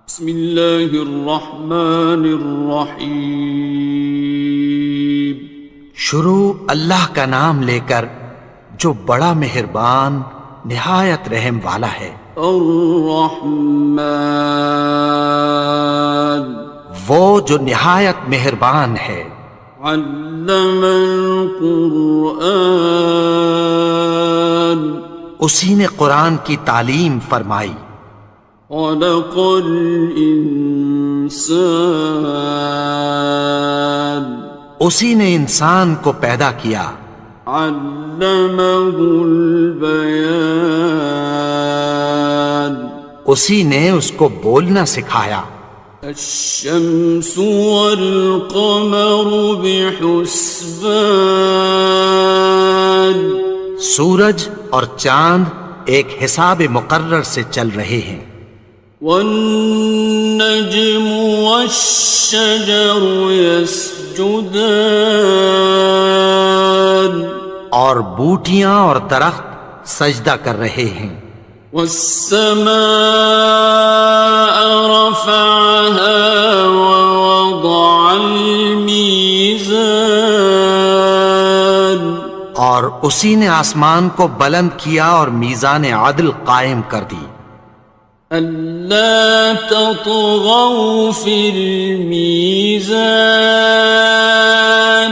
بسم اللہ الرحمن الرحیم۔ شروع اللہ کا نام لے کر جو بڑا مہربان نہایت رحم والا ہے۔ الرحمن، وہ جو نہایت مہربان ہے۔ علم القرآن، اسی نے قرآن کی تعلیم فرمائی۔ خلق الانسان، اسی نے انسان کو پیدا کیا۔ علمہ البیان، اسی نے اس کو بولنا سکھایا۔ الشمس والقمر بحسبان، سورج اور چاند ایک حساب مقرر سے چل رہے ہیں۔ والنجم والشجر يسجدان، اور بوٹیاں اور درخت سجدہ کر رہے ہیں۔ والسماء رفعها ووضع الميزان، اور اسی نے آسمان کو بلند کیا اور میزان عدل قائم کر دی۔ ألا تطغوا في الميزان،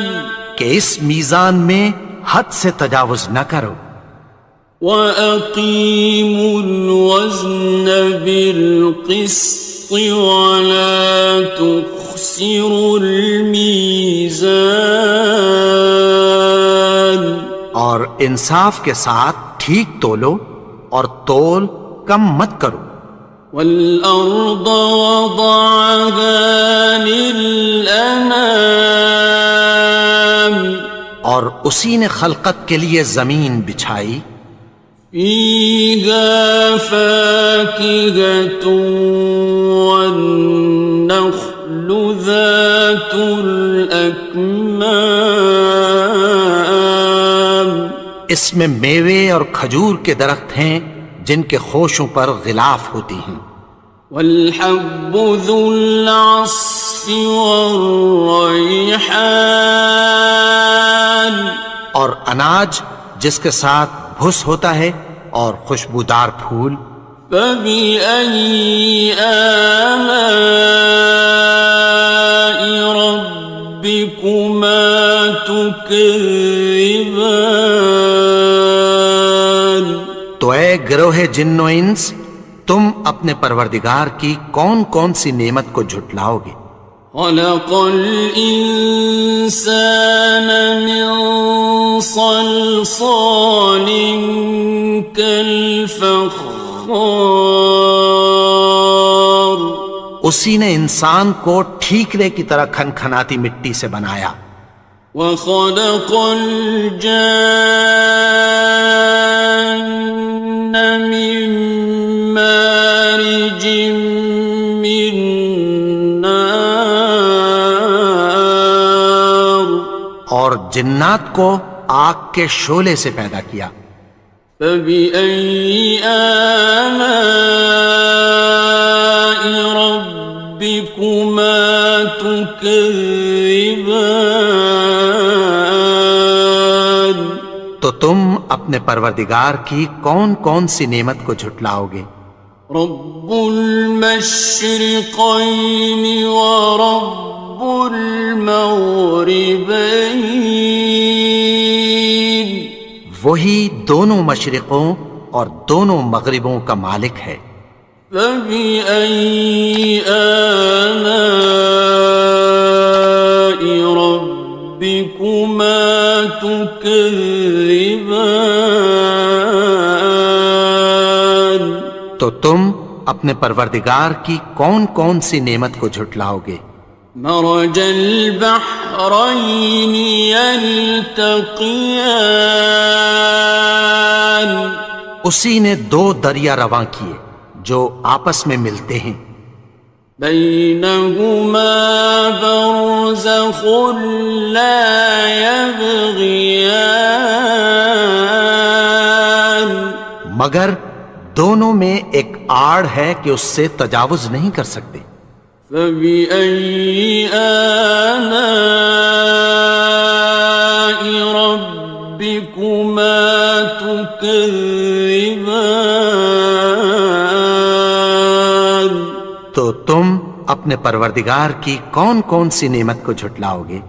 کہ اس میزان میں حد سے تجاوز نہ کرو۔ وَأَقِيمُوا الْوَزْنَ بِالْقِسْطِ وَلَا تُخْسِرُوا الْمِيزَانَ، اور انصاف کے ساتھ ٹھیک تولو اور تول کم مت کرو۔ وَالْأَرْضَ وَضَعَهَا لِلْأَنَامِ، اور اسی نے خلقت کے لیے زمین بچھائی۔ فِيهَا فَاكِهَةٌ وَالنَّخْلُ ذَاتُ الْأَكْمَامِ، اس میں میوے اور کھجور کے درخت ہیں جن کے خوشوں پر غلاف ہوتی ہیں۔ وَالْحَبُّ ذُو الْعَصْفِ وَالرَّيْحَانِ، اور اناج جس کے ساتھ بھس ہوتا ہے اور خوشبودار پھول۔ فَبِأَيِّ آلَاءِ رَبِّكُمَا تُكَذِّبَانِ، تو اے گروہ جن و انس، تم اپنے پروردگار کی کون کون سی نعمت کو جھٹلاؤ گے؟ خَلَقَ الْإِنسَانَ مِنْ صَلْصَالٍ كَالْفَخَّارِ، اسی نے انسان کو ٹھیکرے کی طرح کھنکھناتی مٹی سے بنایا۔ وَخَلَقَ الْجَانَّ مِن مَّارِجٍ مِّن نَّارٍ، اور جنات کو آگ کے شعلے سے پیدا کیا۔ فَبِأَيِّ آلَاءِ رَبِّكُمَا تُكَذِّبَانِ، تو تم اپنے پروردگار کی کون کون سی نعمت کو جھٹلاؤ گے؟ رب المشرقین ورب المغربین، وہی دونوں مشرقوں اور دونوں مغربوں کا مالک ہے۔ فَبِأَيِّ آلَاءِ رَبِّكُمَا تُكَذِّبَانِ، تو تم اپنے پروردگار کی کون کون سی نعمت کو جھٹلاؤ گے؟ مرج البحرین یلتقیان، اسی نے دو دریا رواں کیے جو آپس میں ملتے ہیں۔ بینہما برزخ لا یبغیان، مگر دونوں میں ایک آڑ ہے کہ اس سے تجاوز نہیں کر سکتے۔ فبأي آلاء ربكما تكذبان؟ تو تم اپنے پروردگار کی کون کون سی نعمت کو جھٹلاؤ گے؟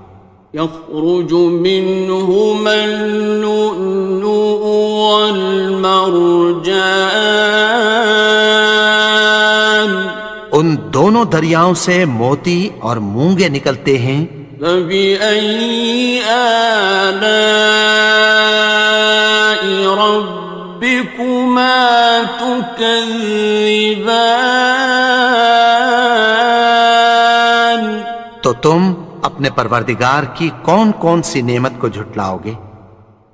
يخرج منهما اللؤلؤ والمرجان، ان دونوں دریاؤں سے موتی اور مونگے نکلتے ہیں۔ فبأي آلاء ربكما تكذبان؟ تو تم اپنے پروردگار کی کون کون سی نعمت کو جھٹلاؤ گے؟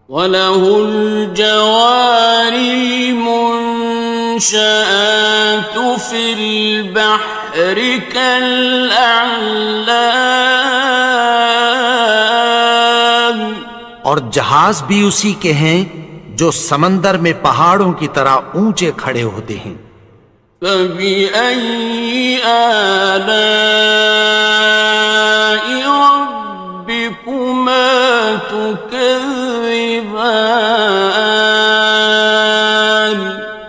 وَلَهُ الْجَوَارِ الْمُنشَآتُ فِي الْبَحْرِ كَالْأَعْلَامِ، اور جہاز بھی اسی کے ہیں جو سمندر میں پہاڑوں کی طرح اونچے کھڑے ہوتے ہیں۔ فَبِأَيِّ آلَاءِ رَبِّكُمَا تُكَذِّبَانِ؟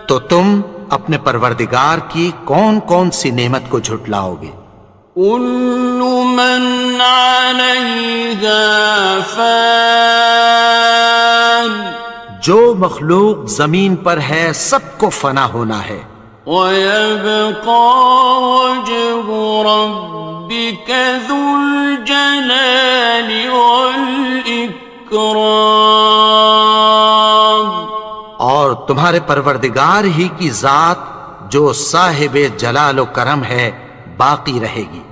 تو تم اپنے پروردگار کی کون کون سی نعمت کو جھٹلاؤ گے؟ كُلُّ مَنْ عَلَيْهَا فَانٍ، جو مخلوق زمین پر ہے سب کو فنا ہونا ہے۔ وَيَبْقَى وَجْهُ رَبِّكَ ذُو الْجَلَالِ وَالْإِكْرَامِ، اور تمہارے پروردگار ہی کی ذات جو صاحب جلال و کرم ہے باقی رہے گی۔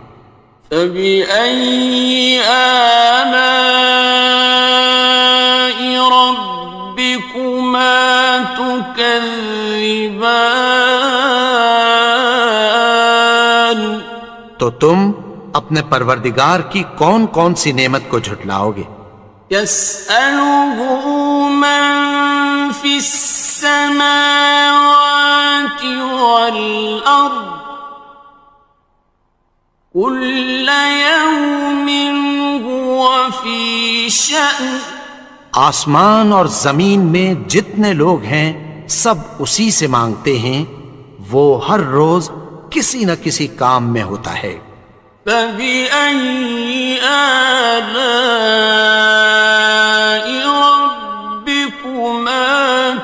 فَبِأَيِّ آلَاءِ رَبِّكُمَا تُكَذِّبَانِ؟ تو تم اپنے پروردگار کی کون کون سی نعمت کو جھٹلاؤ گے؟ يَسْأَلُهُ مَن فِي السَّمَاوَاتِ وَالْأَرْضِ كُلَّ يَوْمٍ هُوَ فِي شَأْنٍ، آسمان اور زمین میں جتنے لوگ ہیں سب اسی سے مانگتے ہیں، وہ ہر روز کسی نہ کسی کام میں ہوتا ہے۔ فَبِأَيِّ آلَاءِ رَبِّكُمَا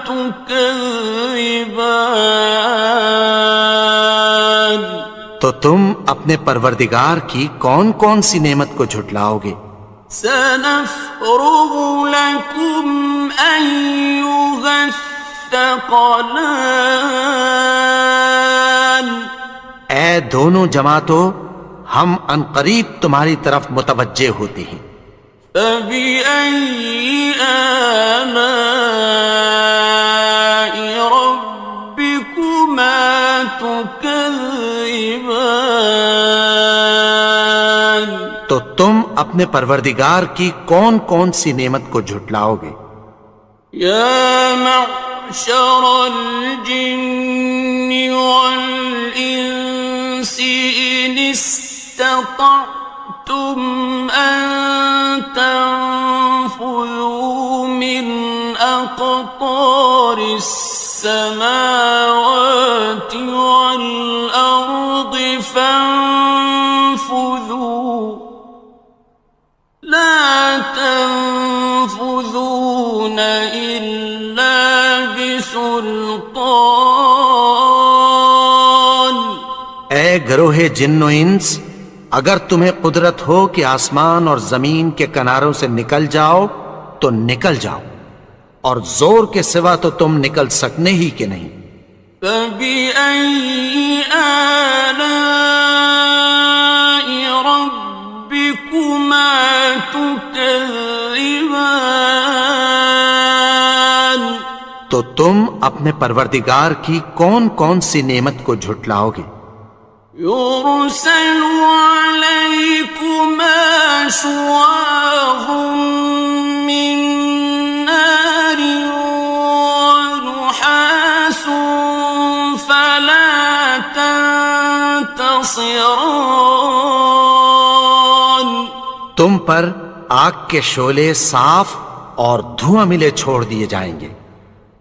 تُكَذِّبَانِ؟ تو تم اپنے پروردگار کی کون کون سی نعمت کو جھٹلاؤ گے؟ سَنَفْرُغُ لَكُمْ أَيُّهَ الثَّقَلَانِ، اے دونوں جماعتوں، ہم عنقریب تمہاری طرف متوجہ ہوتے ہیں۔ فَبِأَيِّ آلَاءِ رَبِّكُمَا تُكَذِّبَانِ؟ تو تم اپنے پروردگار کی کون کون سی نعمت کو جھٹلاؤ گے؟ يَا مَعْشَرَ الْجِنِّ وَالْإِنسِ إِنِ اسْتَطَعْتُمْ أَن تَنفُذُوا مِنْ أَقْطَارِ السَّمَاوَاتِ وَالْأَرْضِ فَانفُذُوا، لَا تَنفُذُونَ إِلَّا بِسُلْطَانٍ۔ اے گروہ جن و انس، اگر تمہیں قدرت ہو کہ آسمان اور زمین کے کناروں سے نکل جاؤ تو نکل جاؤ، اور زور کے سوا تو تم نکل سکنے ہی کہ نہیں۔ فَبِأَيِّ آلَاءِ رَبِّكُمَا تُكَذِّبَانِ؟ تو تم اپنے پروردگار کی کون کون سی نعمت کو جھٹلاؤ گے؟ يُرْسَلُ عَلَيْكُمَا شُوَاظٌ مِّن نَّارٍ وَنُحَاسٌ خاصران. تم پر آگ کے شعلے صاف اور دھواں ملے چھوڑ دیے جائیں گے،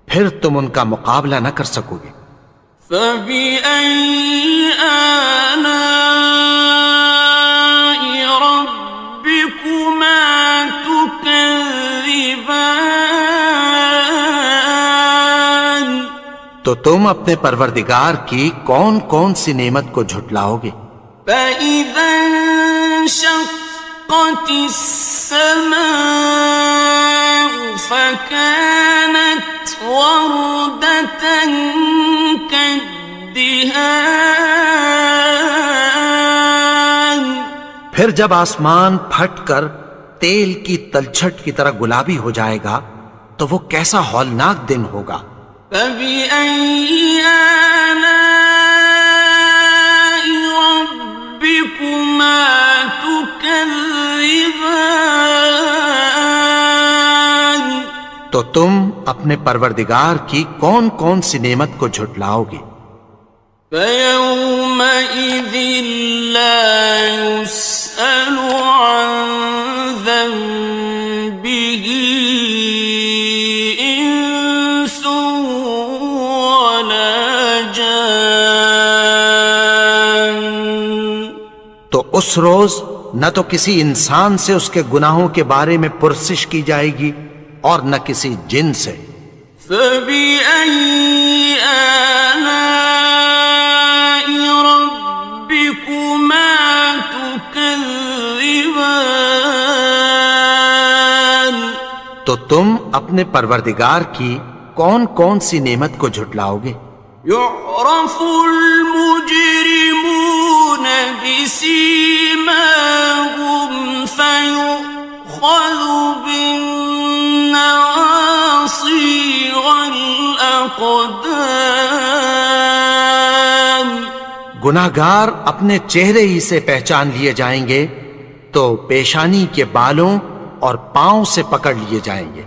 پھر تم ان کا مقابلہ نہ کر سکو گے۔ فبأي آلاء ربكما تكذبان. تو تم اپنے پروردگار کی کون کون سی نعمت کو جھٹلاؤ گے؟ فإذا انشقت السماء فكانت وردة كالدهان. پھر جب آسمان پھٹ کر تیل کی تلچھٹ کی طرح گلابی ہو جائے گا تو وہ کیسا ہولناک دن ہوگا۔ فبأي آلاء ربكما تكذبان. تو تم اپنے پروردگار کی کون کون سی نعمت کو جھٹلاؤ گے؟ فيومئذ لا يسأل عن ذنبه إنس ولا جان. تو اس روز نہ تو کسی انسان سے اس کے گناہوں کے بارے میں پرسش کی جائے گی اور نہ کسی جن سے۔ فبأي آلاء ربكما تكذبان. تو تم اپنے پروردگار کی کون کون سی نعمت کو جھٹلاؤ گے؟ يعرف المجرمون بسيماهم فيؤخذ بالنواصي والأقدام. گناہگار اپنے چہرے ہی سے پہچان لیے جائیں گے تو پیشانی کے بالوں اور پاؤں سے پکڑ لیے جائیں گے۔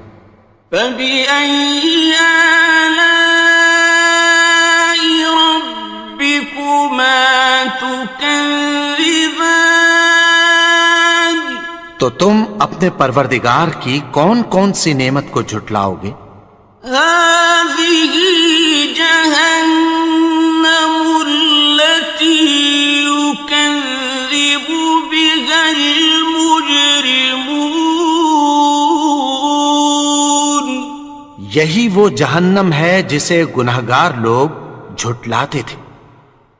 فبأي آلاء ربكما تكذبان. تو تم اپنے پروردگار کی کون کون سی نعمت کو جھٹلاؤ گے؟ هذه جهنم التي يكذب بها المجرمون. یہی وہ جہنم ہے جسے گناہگار لوگ جھٹلاتے تھے۔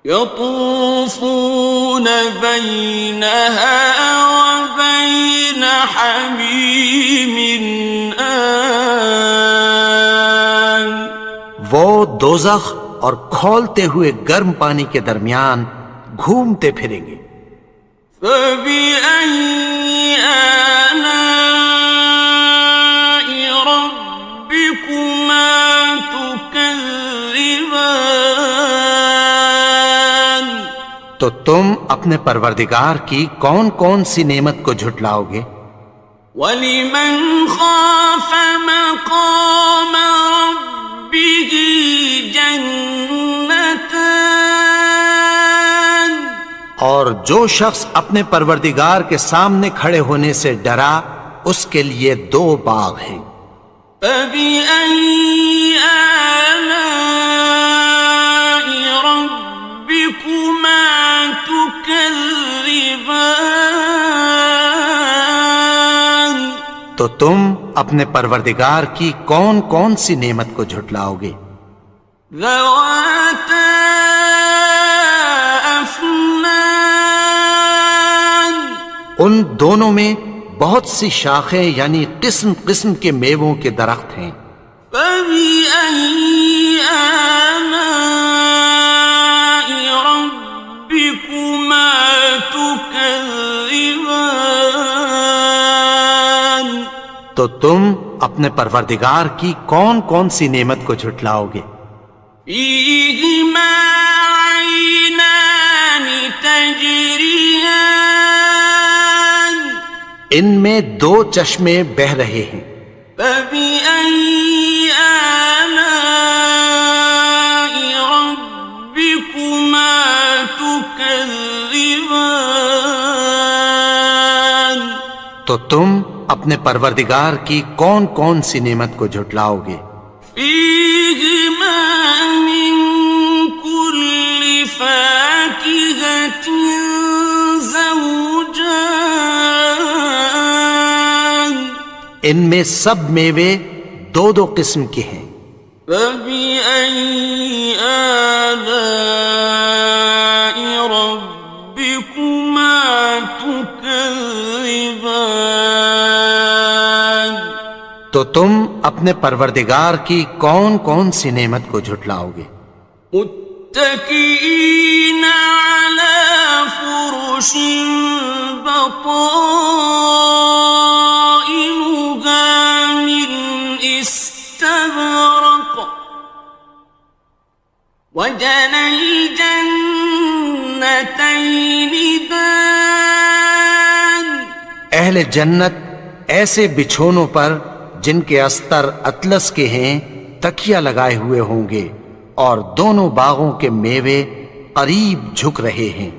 يطوفون بينها وبين حميم آن. وہ دوزخ اور کھولتے ہوئے گرم پانی کے درمیان گھومتے پھریں گے۔ فبأي آلاء ربكما تكذبان. تو تم اپنے پروردگار کی کون کون سی نعمت کو جھٹلاؤ گے؟ وَلِمَنْ خَافَ مَقَامَ رَبِّهِ جَنَّتَانِ. اور جو شخص اپنے پروردگار کے سامنے کھڑے ہونے سے ڈرا اس کے لیے دو باغ ہیں۔ فَبِأَيِّ آلَاءِ رَبِّكُمَا تُكَذِّبَانِ. تو تم اپنے پروردگار کی کون کون سی نعمت کو جھٹلاؤ گے؟ ذَوَاتَا أَفْنَانٍ. ان دونوں میں بہت سی شاخیں یعنی قسم قسم کے میووں کے درخت ہیں۔ فَبِأَيِّ آلَاءِ رَبِّكُمَا تُكَذِّبَانِ. تو تم اپنے پروردگار کی کون کون سی نعمت کو جھٹلاؤ گے؟ فِيهِمَا عَيْنَانِ تَجْرِيَانِ. ان میں دو چشمے بہہ رہے ہیں۔ فَبِأَيِّ آلَاءِ رَبِّكُمَا تُكَذِّبَانِ. تكذبان تو تم اپنے پروردگار کی کون کون سی نعمت کو جھٹلاؤ گے؟ فيهما من كل فاكهة زوجان ان میں سب میوے دو دو قسم کے ہیں۔ فبأي آلاء ربكما تكذبان تو تم اپنے پروردگار کی کون کون سی نعمت کو جھٹلاؤ گے؟ متكئين على فرش بطائنها من استبرق وجنى الجنتين دان اہل جنت ایسے بچھونوں پر جن کے استر اطلس کے ہیں تکیہ لگائے ہوئے ہوں گے اور دونوں باغوں کے میوے قریب جھک رہے ہیں۔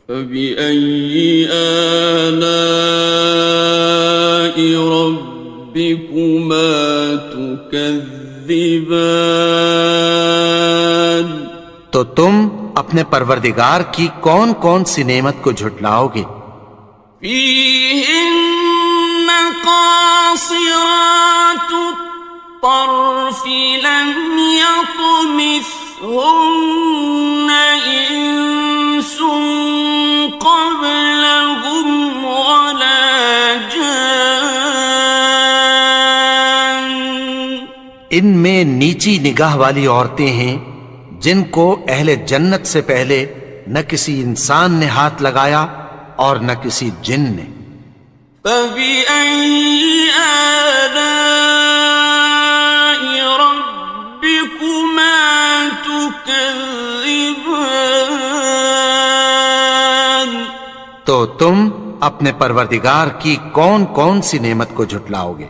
فبأي آلاء ربكما تكذبان تو تم اپنے پروردگار کی کون کون سی نعمت کو جھٹلاؤ گے؟ فيهن قاصرات الطرف لم يطمثهن إنس قبلهم ولا جان ان میں نیچی نگاہ والی عورتیں ہیں جن کو اہل جنت سے پہلے نہ کسی انسان نے ہاتھ لگایا اور نہ کسی جن نے۔ فبأي آلاء ربكما تكذبان تو تم اپنے پروردگار کی کون کون سی نعمت کو جھٹلاؤ گے؟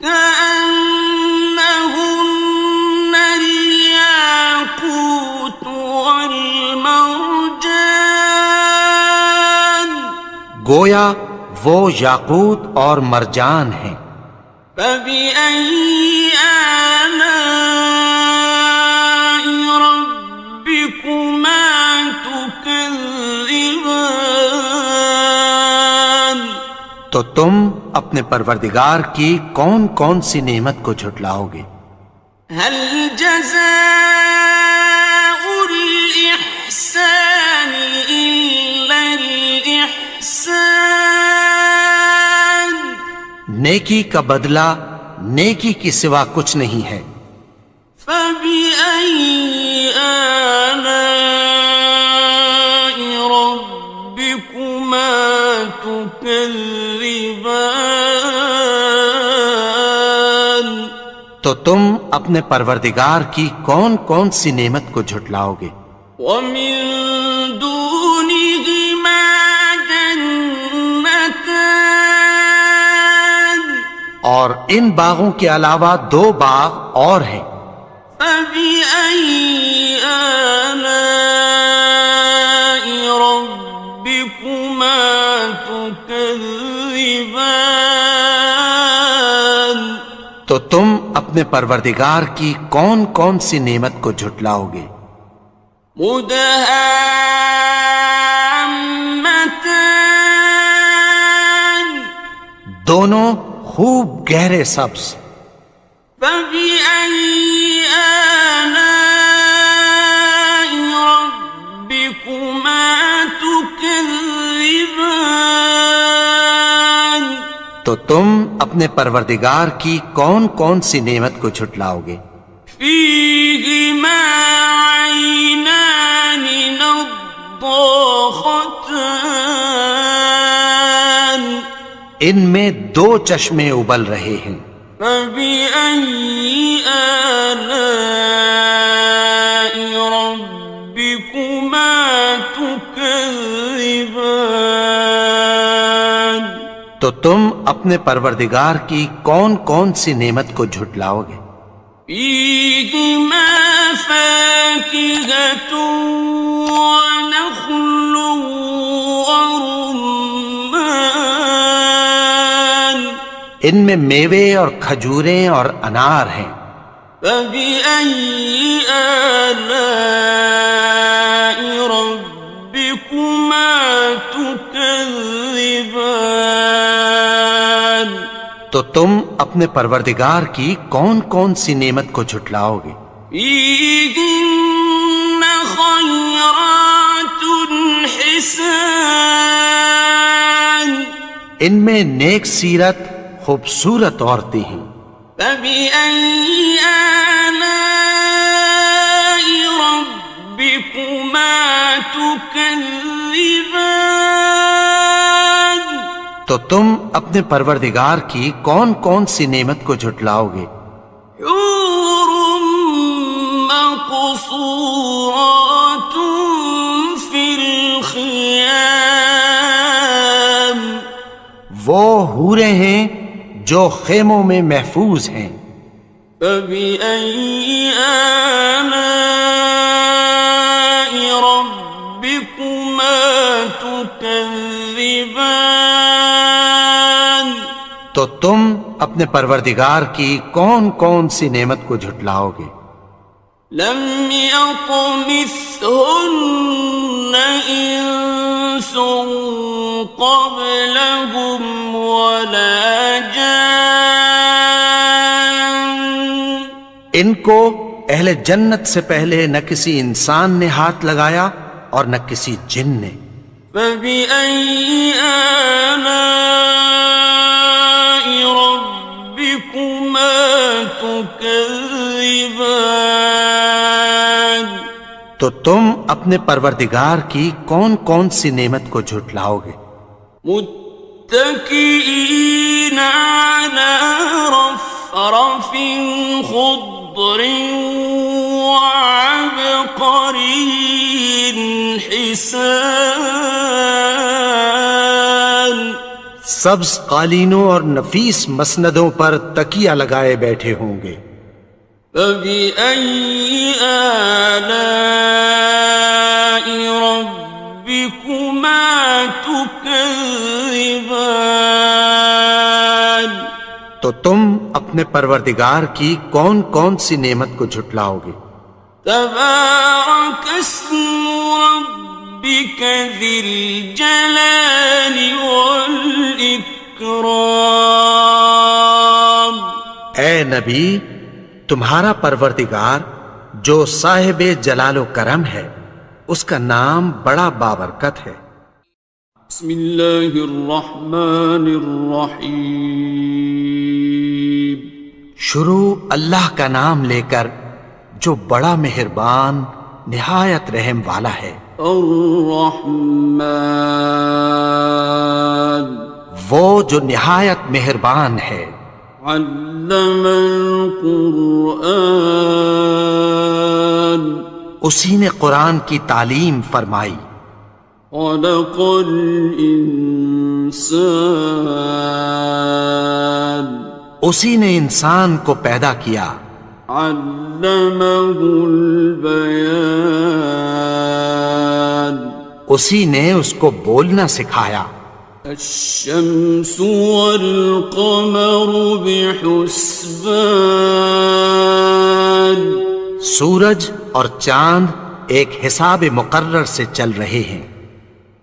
كأنهن الياقوت والمرجان گویا وہ یاقوت اور مرجان ہیں۔ فبأي آلاء ربكما تكذبان تو تم اپنے پروردگار کی کون کون سی نعمت کو جھٹلاؤ گے؟ هل جزاء الإحسان إلا الإحسان نیکی کا بدلہ نیکی کی سوا کچھ نہیں ہے۔ فبأي آلاء ربكما تكذبان تو تم اپنے پروردگار کی کون کون سی نعمت کو جھٹلاؤ گے؟ ومن دونهما جنتان اور ان باغوں کے علاوہ دو باغ اور ہیں۔ فبأي آلاء ربكما تكذبان تو تم اپنے پروردگار کی کون کون سی نعمت کو جھٹلاؤ گے؟ مدهامتان دونوں خوب گہرے سبز۔ فبأي آلاء ربكما تكذبان تو تم اپنے پروردگار کی کون کون سی نعمت کو جھٹلاؤ گے؟ فيهما عينان نضاختان ان میں دو چشمے ابل رہے ہیں۔ فبأي آلاء ربكما تكذبان تو تم اپنے پروردگار کی کون کون سی نعمت کو جھٹلاؤ گے؟ فيهما فاكهة ونخل ورمان ان میں میوے اور کھجوریں اور انار ہیں. فبأي آلاء ربكما تكذبان تو تم اپنے پروردگار کی کون کون سی نعمت کو جھٹلاؤ گے؟ فيهن خيرات حسان ان میں نیک سیرت خوبصورت عورتیں ہیں. فبأي آلاء ربكما تكذبان تو تم اپنے پروردگار کی کون کون سی نعمت کو جھٹلاؤ گے؟ حور مقصورات في الخيام وہ حوریں ہیں جو خیموں میں محفوظ ہیں. فبأي آلاء ربكما تكذبان تو تم اپنے پروردگار کی کون کون سی نعمت کو جھٹلاؤ گے؟ لم يطمثهن إنس قبلهم ولا جان ان کو اہل جنت سے پہلے نہ کسی انسان نے ہاتھ لگایا اور نہ کسی جن نے. فبأي آلاء ربكما تكذبان تو تم اپنے پروردگار کی کون کون سی نعمت کو جھٹلاؤ گے؟ متكئين على رفرف خضر وعبقري حسان سبز قالینوں اور نفیس مسندوں پر تکیہ لگائے بیٹھے ہوں گے. فبأي آلاء ربكما تكذبان تو تم اپنے پروردگار کی کون کون سی نعمت کو جھٹلاؤ گے؟ تبارك اسم ربك ذي الجلال والإكرام اے نبی، تمہارا پروردگار جو صاحب جلال و کرم ہے اس کا نام بڑا بابرکت ہے. بسم اللہ الرحمن الرحیم شروع اللہ کا نام لے کر جو بڑا مہربان نہایت رحم والا ہے. الرحمن وہ جو نہایت مہربان ہے. علم القرآن اسی نے قرآن کی تعلیم فرمائی. خلق الانسان اسی نے انسان کو پیدا کیا. علمہ البیان اسی نے اس کو بولنا سکھایا. الشمس والقمر بحسبان سورج اور چاند ایک حساب مقرر سے چل رہے ہیں.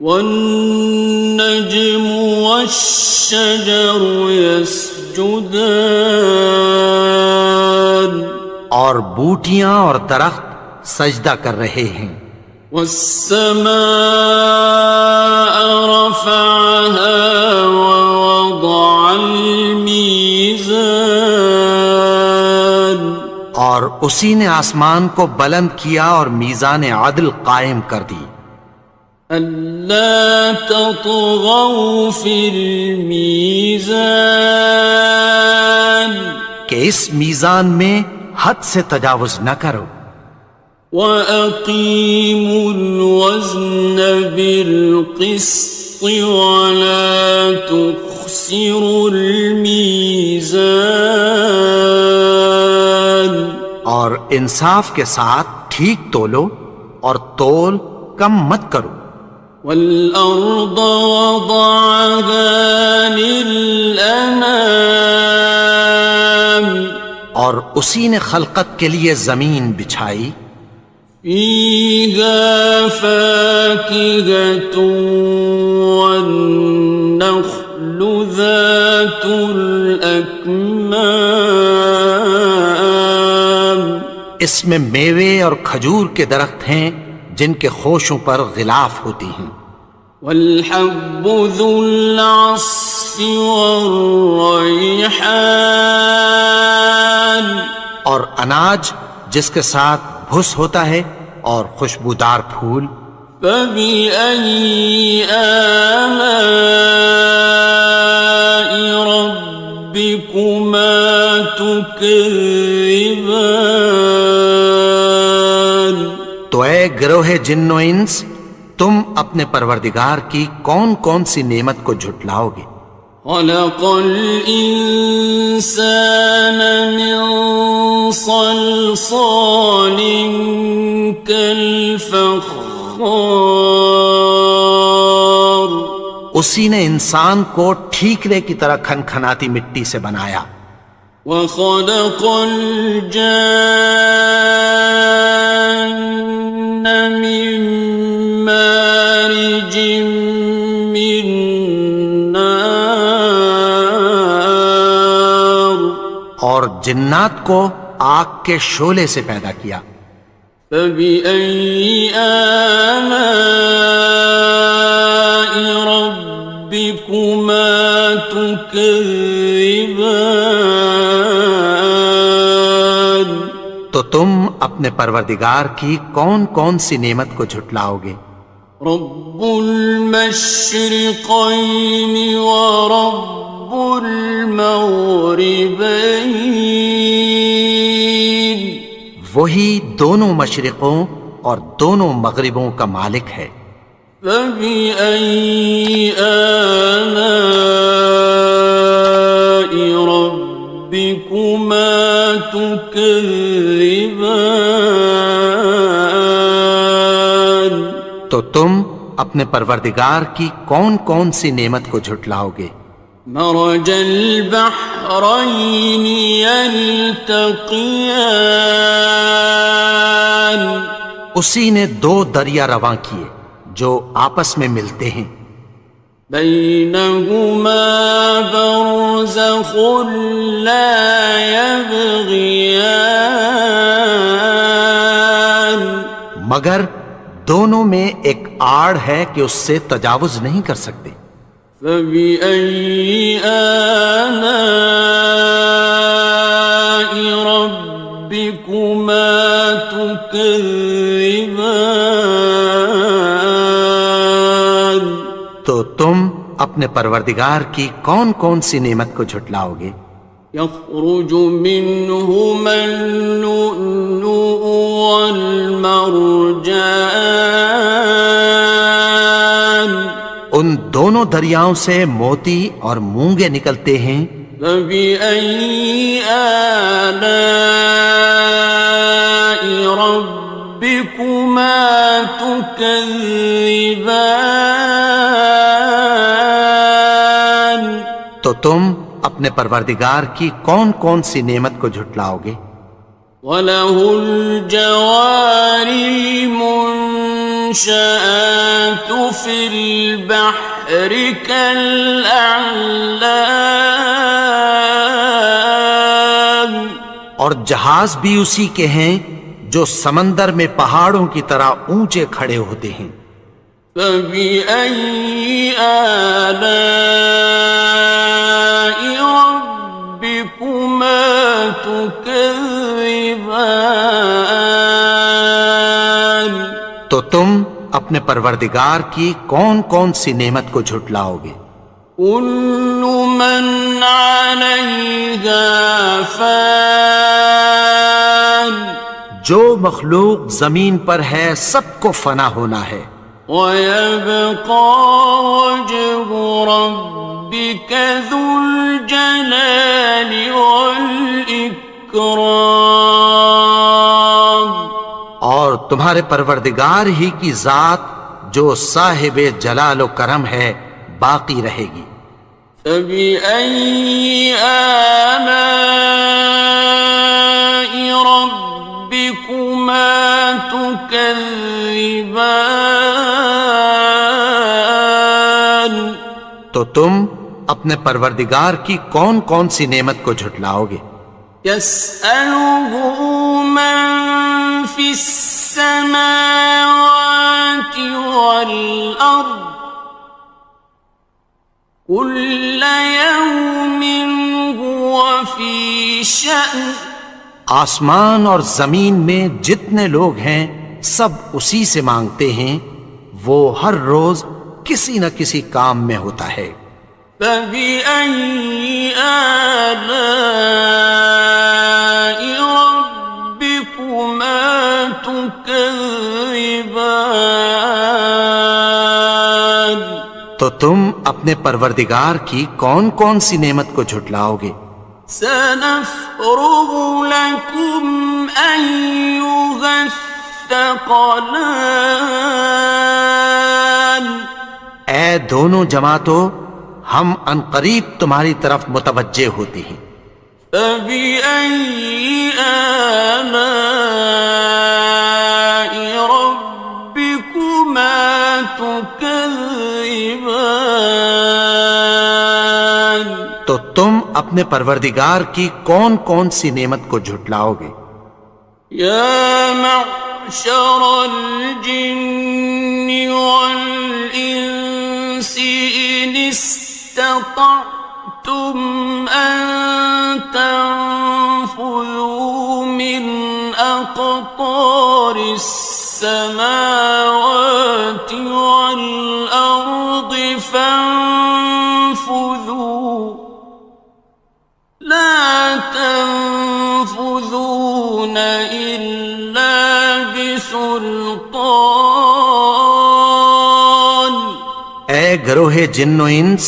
والنجم والشجر يسجدان اور بوٹیاں اور درخت سجدہ کر رہے ہیں. والسماء رفعها ووضع الميزان اور اسی نے آسمان کو بلند کیا اور میزان عدل قائم کر دی. ألا تطغوا في الميزان کہ اس میزان میں حد سے تجاوز نہ کرو. وَأَقِيمُوا الْوَزْنَ بِالْقِسْطِ وَلَا تُخْسِرُوا الْمِيزَانَ اور انصاف کے ساتھ ٹھیک تولو اور تول کم مت کرو. والأرض وضعها للأنام اور اسی نے خلقت کے لیے زمین بچھائی. فيها فاكهة والنخل ذات الأكمام اس میں میوے اور کھجور کے درخت ہیں جن کے خوشوں پر غلاف ہوتی ہیں. والحب ذو العصف والریحان اور اناج جس کے ساتھ بھس ہوتا ہے اور خوشبودار پھول. فبأي آلاء ربكما تكذبان تو اے گروہ جن و انس، تم اپنے پروردگار کی کون کون سی نعمت کو جھٹلاؤ گے؟ خلق الإنسان من صلصال كالفخار اسی نے انسان کو ٹھیکرے کی طرح کھنکھناتی مٹی سے بنایا. وخلق الجان من مارج من نار اور جنات کو آگ کے شعلے سے پیدا کیا. فبأي آلاء ربكما تكذبان تو تم اپنے پروردگار کی کون کون سی نعمت کو جھٹلاؤ گے؟ رب المشرقين ورب المغربين وہی دونوں مشرقوں اور دونوں مغربوں کا مالک ہے. فبأي آلاء ربكما تكذبان تو تم اپنے پروردگار کی کون کون سی نعمت کو جھٹلاؤ گے؟ مرج البحرين يلتقيان اسی نے دو دریا رواں کیے جو آپس میں ملتے ہیں. بينهما برزخ لا يبغيان مگر دونوں میں ایک آڑ ہے کہ اس سے تجاوز نہیں کر سکتے. فبأي آلاء ربكما تكذبان تو تم اپنے پروردگار کی کون کون سی نعمت کو جھٹلاؤ گے؟ يخرج منهما اللؤلؤ والمرجان ان دونوں دریاؤں سے موتی اور مونگے نکلتے ہیں. فبأي آلاء ربكما تكذبان تو تم اپنے پروردگار کی کون کون سی نعمت کو جھٹلاؤ گے؟ وَلَهُ الْجَوَارِ الْمُنشَآتُ فِي الْبَحْرِ كَالْأَعْلَامِ اور جہاز بھی اسی کے ہیں جو سمندر میں پہاڑوں کی طرح اونچے کھڑے ہوتے ہیں. فَبِأَيِّ آلَاءِ رَبِّكُمَا تُكَذِّبَانِ تو تم اپنے پروردگار کی کون کون سی نعمت کو جھٹلاؤ گے؟ كُلُّ مَنْ عَلَيْهَا فَانٍ جو مخلوق زمین پر ہے سب کو فنا ہونا ہے. وَيَبْقَى وَجْهُ رَبِّكَ ذُو الْجَلَالِ وَالْإِكْرَامِ تمہارے پروردگار ہی کی ذات جو صاحب جلال و کرم ہے باقی رہے گی۔ فَبِأَيِّ آلَاءِ رَبِّكُمَا تُكَذِّبَانِ، تو تم اپنے پروردگار کی کون کون سی نعمت کو جھٹلاؤ گے؟ يَسْأَلُهُ مَن فِي السَّمَاوَاتِ وَالْأَرْضِ كُلَّ يَوْمٍ هُوَ فِي شَأْنٍ، آسمان اور زمین میں جتنے لوگ ہیں سب اسی سے مانگتے ہیں، وہ ہر روز کسی نہ کسی کام میں ہوتا ہے۔ فَبِأَيِّ آلَاءِ رَبِّكُمَا تُكَذِّبَانِ، تو تم اپنے پروردگار کی کون کون سی نعمت کو جھٹلاؤ گے؟ سَنَفْرُغُ لَكُمْ أَيُّهَ الثَّقَلَانِ، اے دونوں جماعتوں، ہم عنقریب تمہاری طرف متوجہ ہوتے ہیں۔ فَبِأَيِّ آلَاءِ رَبِّكُمَا تُكَذِّبَانِ، تو تم اپنے پروردگار کی کون کون سی نعمت کو جھٹلاؤ گے؟ يَا مَعْشَرَ الْجِنِّ وَالْإِنسِ إِنِ اسْتَطَعْتُمْ أَن تَنفُذُوا مِنْ أَقْطَارِ السَّمَاوَاتِ وَالْأَرْضِ فَانفُذُوا لَا تَنفُذُونَ إِلَّا بِسُلْطَانٍ۔ اے گروہ جن و انس،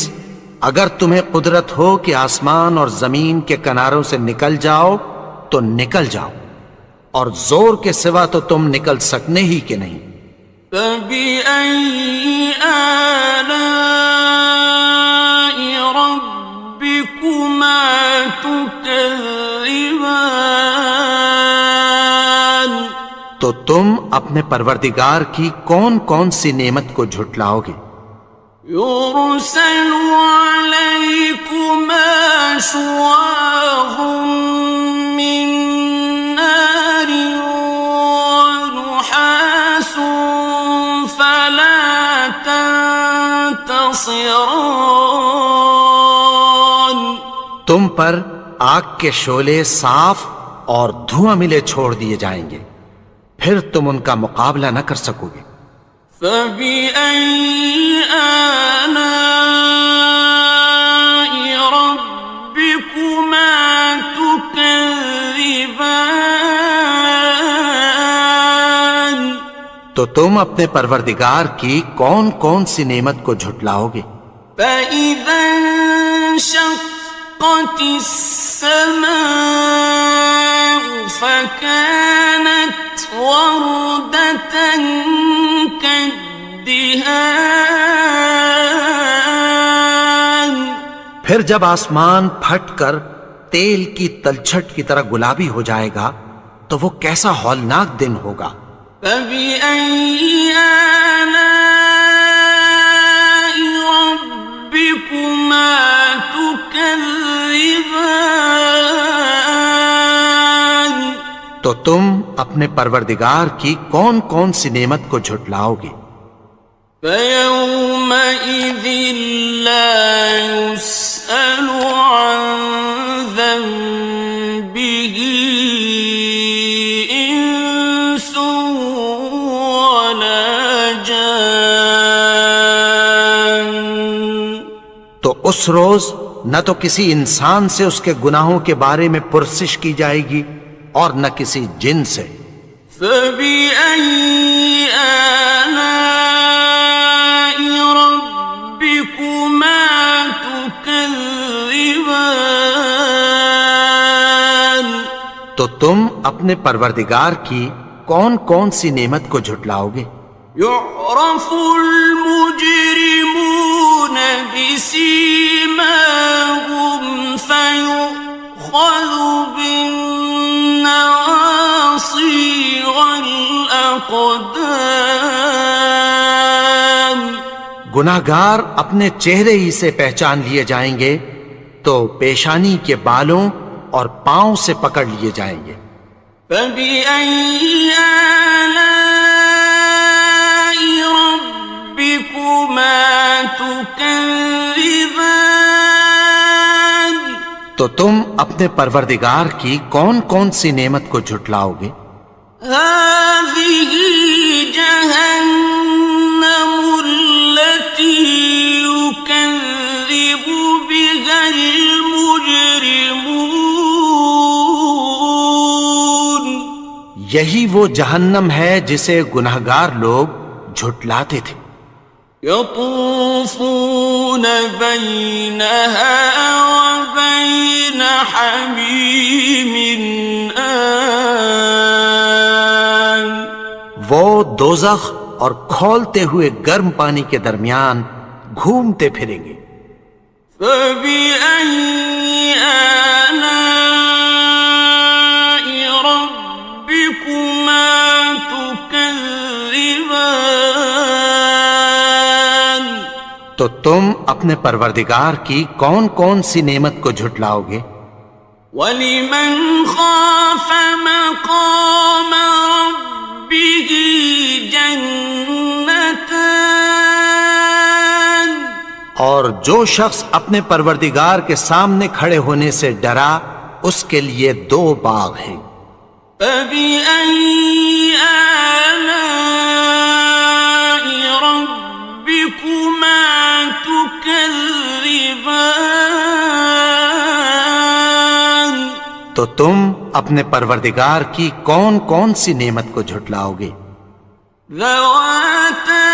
اگر تمہیں قدرت ہو کہ آسمان اور زمین کے کناروں سے نکل جاؤ تو نکل جاؤ، اور زور کے سوا تو تم نکل سکنے ہی کہ نہیں۔ فَبِأَيِّ آلَاءِ رَبِّكُمَا تُكَذِّبَانِ، تو تم اپنے پروردگار کی کون کون سی نعمت کو جھٹلاؤ گے؟ يُرْسَلُ عَلَيْكُمَا شُوَاظٌ مِّن نَّارٍ وَنُحَاسٌ فَلَا تَنتَصِرَانِ، تم پر آگ کے شعلے صاف اور دھواں ملے چھوڑ دیے جائیں گے، پھر تم ان کا مقابلہ نہ کر سکو گے۔ فَبِأَيِّ آلَاءِ رَبِّكُمَا تُكَذِّبَانِ، تو تم اپنے پروردگار کی کون کون سی نعمت کو جھٹلاؤ گے؟ فَإِذَا انشَقَّتِ السَّمَاءُ فَكَانَتْ وَرْدَةً كَالدِّهَانِ، پھر جب آسمان پھٹ کر تیل کی تلچھٹ کی طرح گلابی ہو جائے گا تو وہ کیسا ہولناک دن ہوگا۔ فَبِأَيِّ آلَاءِ رَبِّكُمَا تُكَذِّبَانِ، تو تم اپنے پروردگار کی کون کون سی نعمت کو جھٹلاؤ گے؟ فَيَوْمَئِذٍ لَا يُسْأَلُ عَن ذَنبِهِ إِنسٌ وَلَا جَانٌّ، تو اس روز نہ تو کسی انسان سے اس کے گناہوں کے بارے میں پرسش کی جائے گی اور نہ کسی جن سے۔ فَبِأَيِّ آلَاءِ رَبِّكُمَا تُكَذِّبَانِ، تو تم اپنے پروردگار کی کون کون سی نعمت کو جھٹلاؤ گے؟ يعرف المجرمون بسيماهم فيؤخذ بالنواصي والأقدام. گناہگار اپنے چہرے ہی سے پہچان لیے جائیں گے تو پیشانی کے بالوں اور پاؤں سے پکڑ لیے جائیں گے. فَبِأَيِّ آلَاءِ رَبِّكُمَا تُكَذِّبَانِ. تو تم اپنے پروردگار کی کون کون سی نعمت کو جھٹلاؤ گے؟ هَٰذِهِ جَهَنَّمُ الَّتِي يُكَذِّبُ بِهَا الْمُجْرِمُونَ. یہی وہ جہنم ہے جسے گناہگار لوگ جھٹلاتے تھے. يطوفون بينها وبين حميم آن. وہ دوزخ اور کھولتے ہوئے گرم پانی کے درمیان گھومتے پھریں گے. فبأي آلاء ربكما تكذبان. تو تم اپنے پروردگار کی کون کون سی نعمت کو جھٹلاؤ گے؟ وَلِمَنْ خَافَ مَقَامَ رَبِّهِ جَنَّتَانِ. اور جو شخص اپنے پروردگار کے سامنے کھڑے ہونے سے ڈرا اس کے لیے 2 باغ ہیں. فَبِأَيِّ آلَاءِ رَبِّكُمَا تُكَذِّبَانِ. تو تم اپنے پروردگار کی کون کون سی نعمت کو جھٹلاؤ گے؟ ذَوَاتَا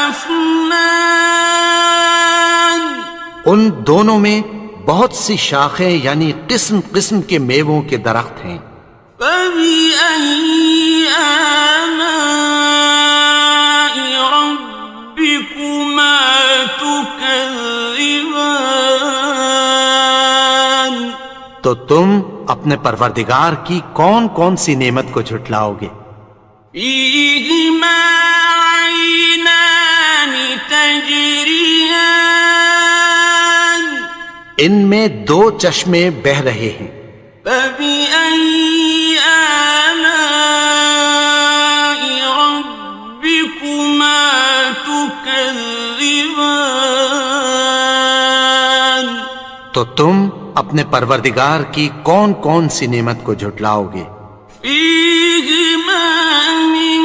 أَفْنَانٍ. ان دونوں میں بہت سی شاخیں یعنی قسم قسم کے میووں کے درخت ہیں. فَبِأَيِّ آلَاءِ رَبِّكُمَا تُكَذِّبَانِ. تو تم اپنے پروردگار کی کون کون سی نعمت کو جھٹلاؤ گے؟ فِيهِمَا عَيْنَانِ تَجْرِيَانِ. ان میں 2 چشمے بہہ رہے ہیں. فَبِأَيِّ آلَاءِ رَبِّكُمَا تُكَذِّبَانِ. تو تم اپنے پروردگار کی کون کون سی نعمت کو جھٹلاؤ گے؟ فِيهِمَا مِن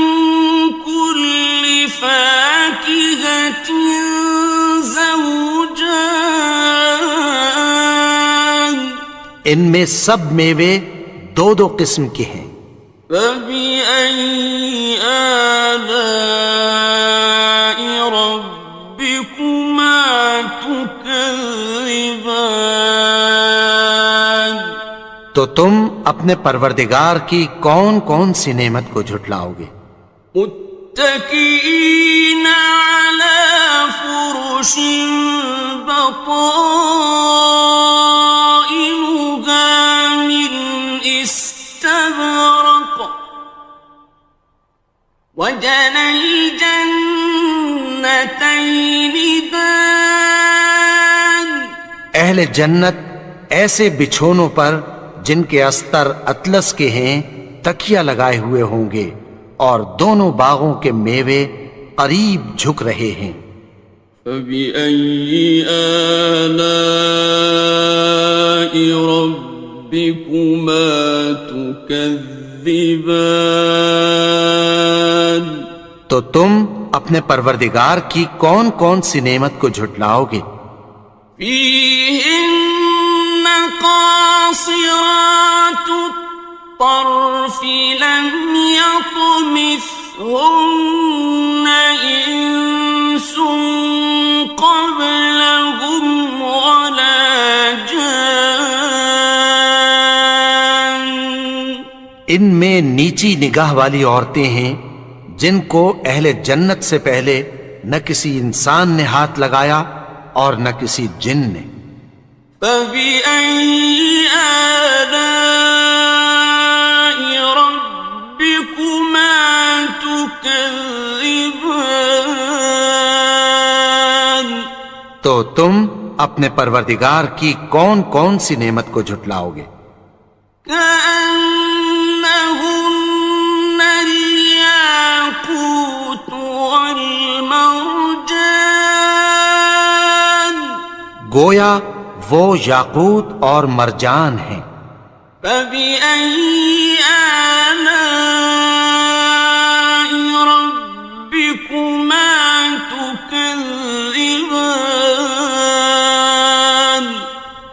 كُلِّ فَاكِهَةٍ زَوْجَانِ. ان میں سب میوے 2 قسم کے ہیں. فَبِأَيِّ آلَاءِ رَبِّكُمَا تُكَذِّبَانِ. تو تم اپنے پروردگار کی کون کون سی نعمت کو جھٹلاؤ گے؟ متكئين على فرش بطائنها من استبرق وجنى الجنتين دان. اہل جنت ایسے بچھونوں پر جن کے استر اطلس کے ہیں تکیہ لگائے ہوئے ہوں گے اور دونوں باغوں کے میوے قریب جھک رہے ہیں. فَبِأَيِّ آلَاءِ رَبِّكُمَا تُكَذِّبَانِ. تو تم اپنے پروردگار کی کون کون سی نعمت کو جھٹلاؤ گے؟ فِيهِنَّ قَاصِرَاتُ الطَّرْفِ لَمْ يَطْمِثْهُنَّ إِنسٌ قَبْلَهُمْ وَلَا جَانٌّ. ان میں نیچی نگاہ والی عورتیں ہیں جن کو اہل جنت سے پہلے نہ کسی انسان نے ہاتھ لگایا اور نہ کسی جن نے. فَبِأَيِّ آلَاءِ رَبِّكُمَا تُكَذِّبَانِ تو تم اپنے پروردگار کی کون کون سی نعمت کو جھٹلاؤ گے؟ كأنهن الياقوت والمرجان گویا وہ یاقوت اور مرجان ہیں. فبأي آلاء ربكما تكذبان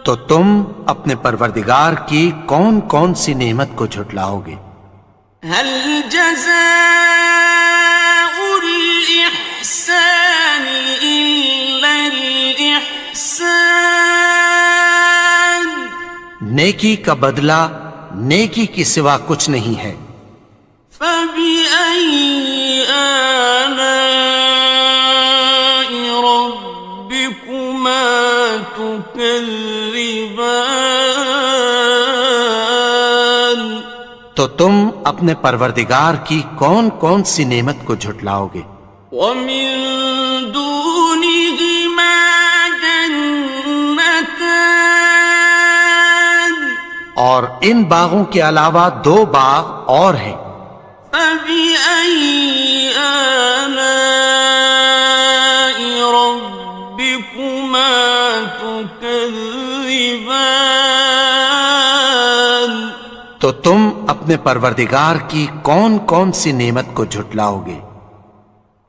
تو تم اپنے پروردگار کی کون کون سی نعمت کو جھٹلاؤ گے؟ هل جزاء الإحسان إلا الإحسان نیکی کا بدلہ نیکی کی سوا کچھ نہیں ہے. فبأي آلاء ربكما تكذبان تو تم اپنے پروردگار کی کون کون سی نعمت کو جھٹلاؤ گے؟ ومن دونهما جنتان اور ان باغوں کے علاوہ دو باغ اور ہیں. فبأي آلاء ربكما تكذبان تو تم اپنے پروردگار کی کون کون سی نعمت کو جھٹلاؤ گے؟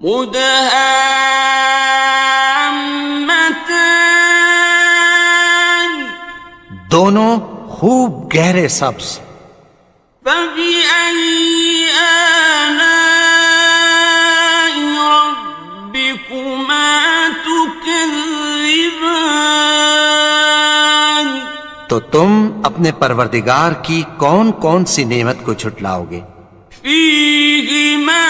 مدهامتان دونوں خوب گہرے سبز. فبأي آلاء ربكما تكذبان تو تم اپنے پروردگار کی کون کون سی نعمت کو جھٹلاؤ گے؟ فيهما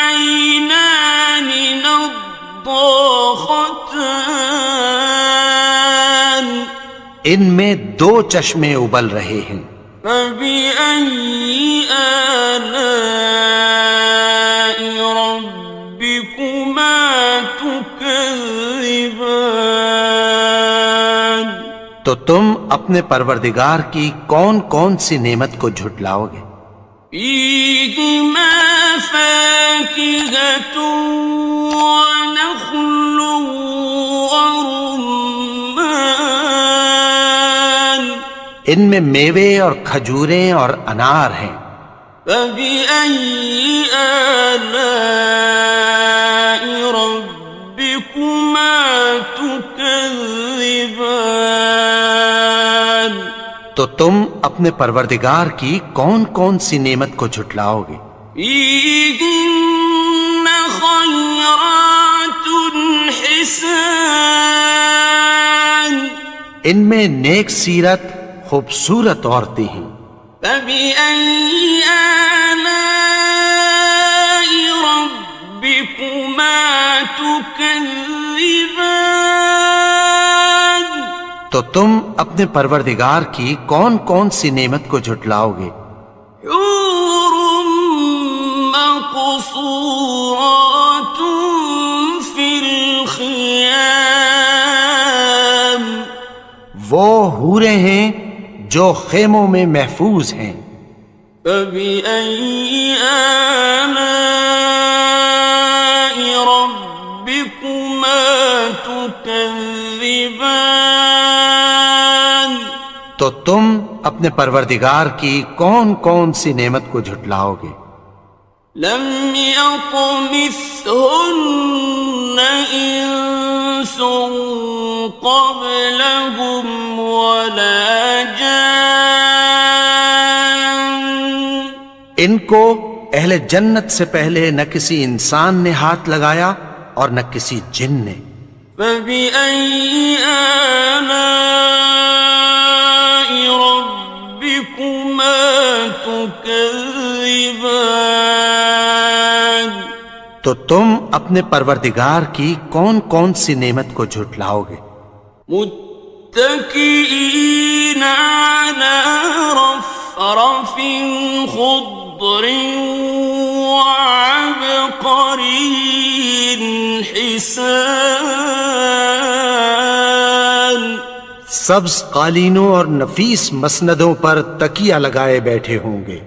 عينان نضاختان ان میں دو چشمے ابل رہے ہیں. فبأي آلاء ربكما تكذبان تو تم اپنے پروردگار کی کون کون سی نعمت کو جھٹلاؤ گے؟ فيهما فاكهة ونخل ورمان ان میں میوے اور کھجوریں اور انار ہیں. فبأي آلاء ربكما تكذبان تو تم اپنے پروردگار کی کون کون سی نعمت کو جھٹلاؤ گے؟ فيهن خيرات حسان ان میں نیک سیرت خوبصورت عورتیں ہیں. فبأي آلاء ربكما تكذبان تو تم اپنے پروردگار کی کون کون سی نعمت کو جھٹلاؤ گے؟ حور مقصورات في الخيام وہ حوریں ہیں جو خیموں میں محفوظ ہیں. فبأي آلاء ربكما تكذبان تو تم اپنے پروردگار کی کون کون سی نعمت کو جھٹلاؤ گے؟ لم يطمثهن إنس قبلهم ولا جان ان کو اہل جنت سے پہلے نہ کسی انسان نے ہاتھ لگایا اور نہ کسی جن نے. فبأي آلاء ربكما تكذبان تكذبان تو تم اپنے پروردگار کی کون کون سی نعمت کو جھٹلاؤ گے؟ متكئين على رفرف خضر وعبقري حسان سبز قالینوں اور نفیس مسندوں پر تکیہ لگائے بیٹھے ہوں گے۔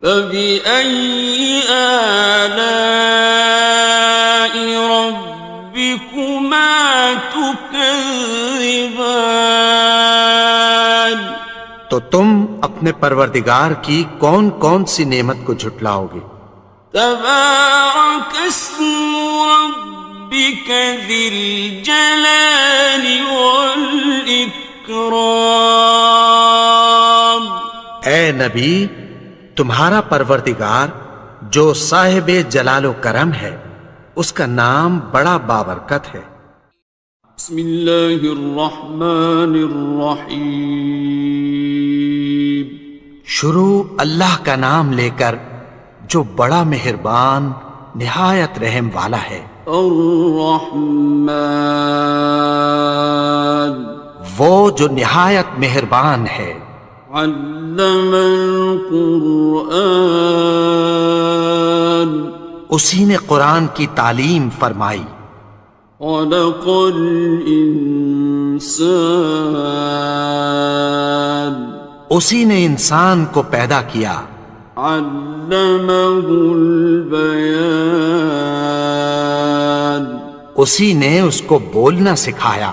فبأي آلاء ربكما تكذبان تو تم اپنے پروردگار کی کون کون سی نعمت کو جھٹلاؤ گے؟ تبارك اسم ربك ذي الجلال والإكرام اے نبی، تمہارا پروردگار جو صاحب جلال و کرم ہے، اس کا نام بڑا بابرکت ہے۔ بسم اللہ الرحمن الرحیم شروع اللہ کا نام لے کر جو بڑا مہربان نہایت رحم والا ہے۔ الرحمن وہ جو نہایت مہربان ہے۔ علم القرآن اسی نے قرآن کی تعلیم فرمائی۔ خلق الانسان اسی نے انسان کو پیدا کیا۔ علمہ البیان اسی نے اس کو بولنا سکھایا۔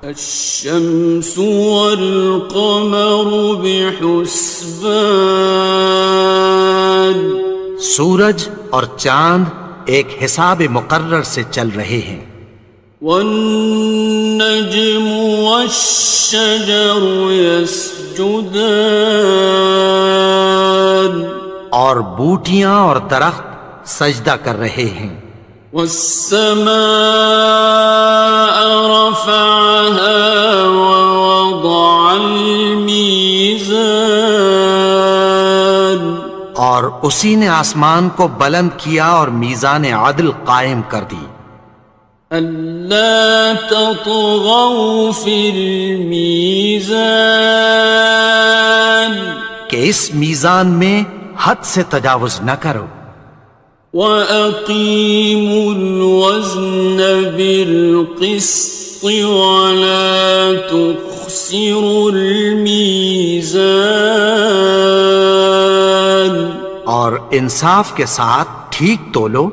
الشمس والقمر بحسبان سورج اور چاند ایک حساب مقرر سے چل رہے ہیں۔ والنجم والشجر يسجدان اور بوٹیاں اور درخت سجدہ کر رہے ہیں۔ والسماء رفعها ووضع الميزان اور اسی نے آسمان کو بلند کیا اور میزان عدل قائم کر دی۔ ألا تطغوا في الميزان کہ اس میزان میں حد سے تجاوز نہ کرو۔ وَأَقِيمُوا الْوَزْنَ بِالْقِسْطِ وَلَا تُخْسِرُوا الْمِيزَانَ اور انصاف کے ساتھ ٹھیک تولو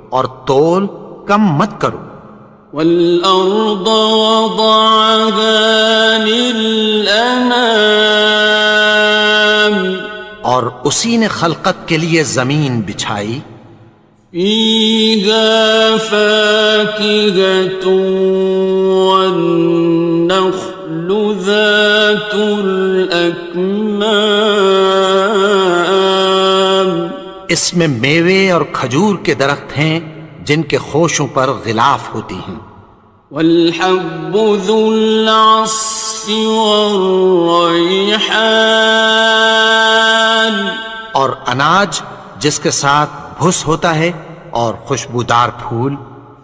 اور تول کم مت کرو۔ وَالْأَرْضَ وَضَعَهَا لِلْأَنَامِ اور اسی نے خلقت کے لیے زمین بچھائی۔ فِيهَا فَاكِهَةٌ وَالنَّخْلُ ذَاتُ الْأَكْمَامِ اس میں میوے اور کھجور کے درخت ہیں جن کے خوشوں پر غلاف ہوتی ہیں۔ وَالْحَبُّ ذُو الْعَصْفِ وَالرَّيْحَانِ اور اناج جس کے ساتھ بھس ہوتا ہے اور خوشبودار پھول۔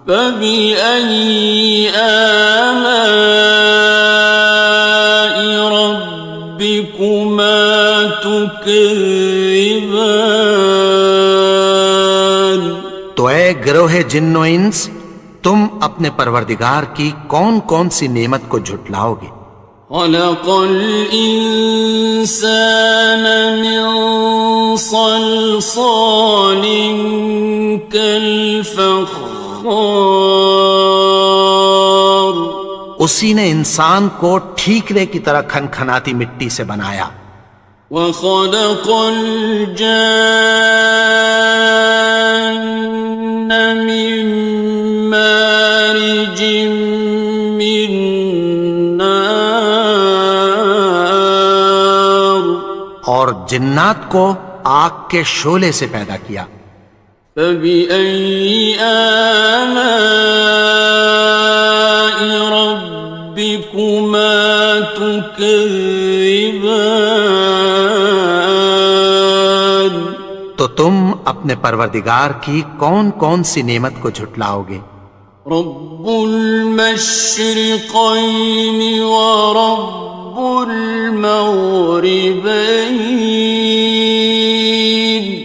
فَبِأَيِّ آلَاءِ رَبِّكُمَا تُكَذِّبَانِ تو اے گروہ جن و انس، تم اپنے پروردگار کی کون کون سی نعمت کو جھٹلاؤ گے؟ خلق الإنسان من صلصال كالفخار اسی نے انسان کو ٹھیکرے کی طرح کھنکھناتی مٹی سے بنایا۔ وخلق الجان من مارج من نار اور جنات کو آگ کے شعلے سے پیدا کیا۔ فبأي آلاء ربكما تكذبان اپنے پروردگار کی کون کون سی نعمت کو جھٹلاؤ گے؟ رب المشرقین ورب المغربین،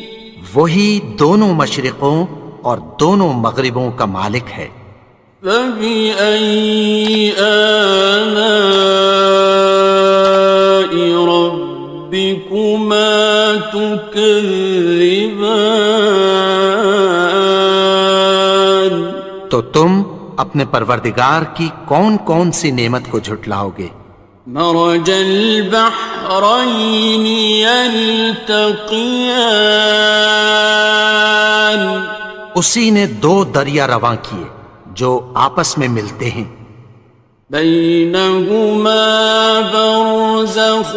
وہی دونوں مشرقوں اور دونوں مغربوں کا مالک ہے۔ فبأي آلاء ربكما تكذبان، تو تم اپنے پروردگار کی کون کون سی نعمت کو جھٹلاؤ گے؟ مرج البحرين يلتقيان، اسی نے دو دریا رواں کیے جو آپس میں ملتے ہیں، بينهما برزخ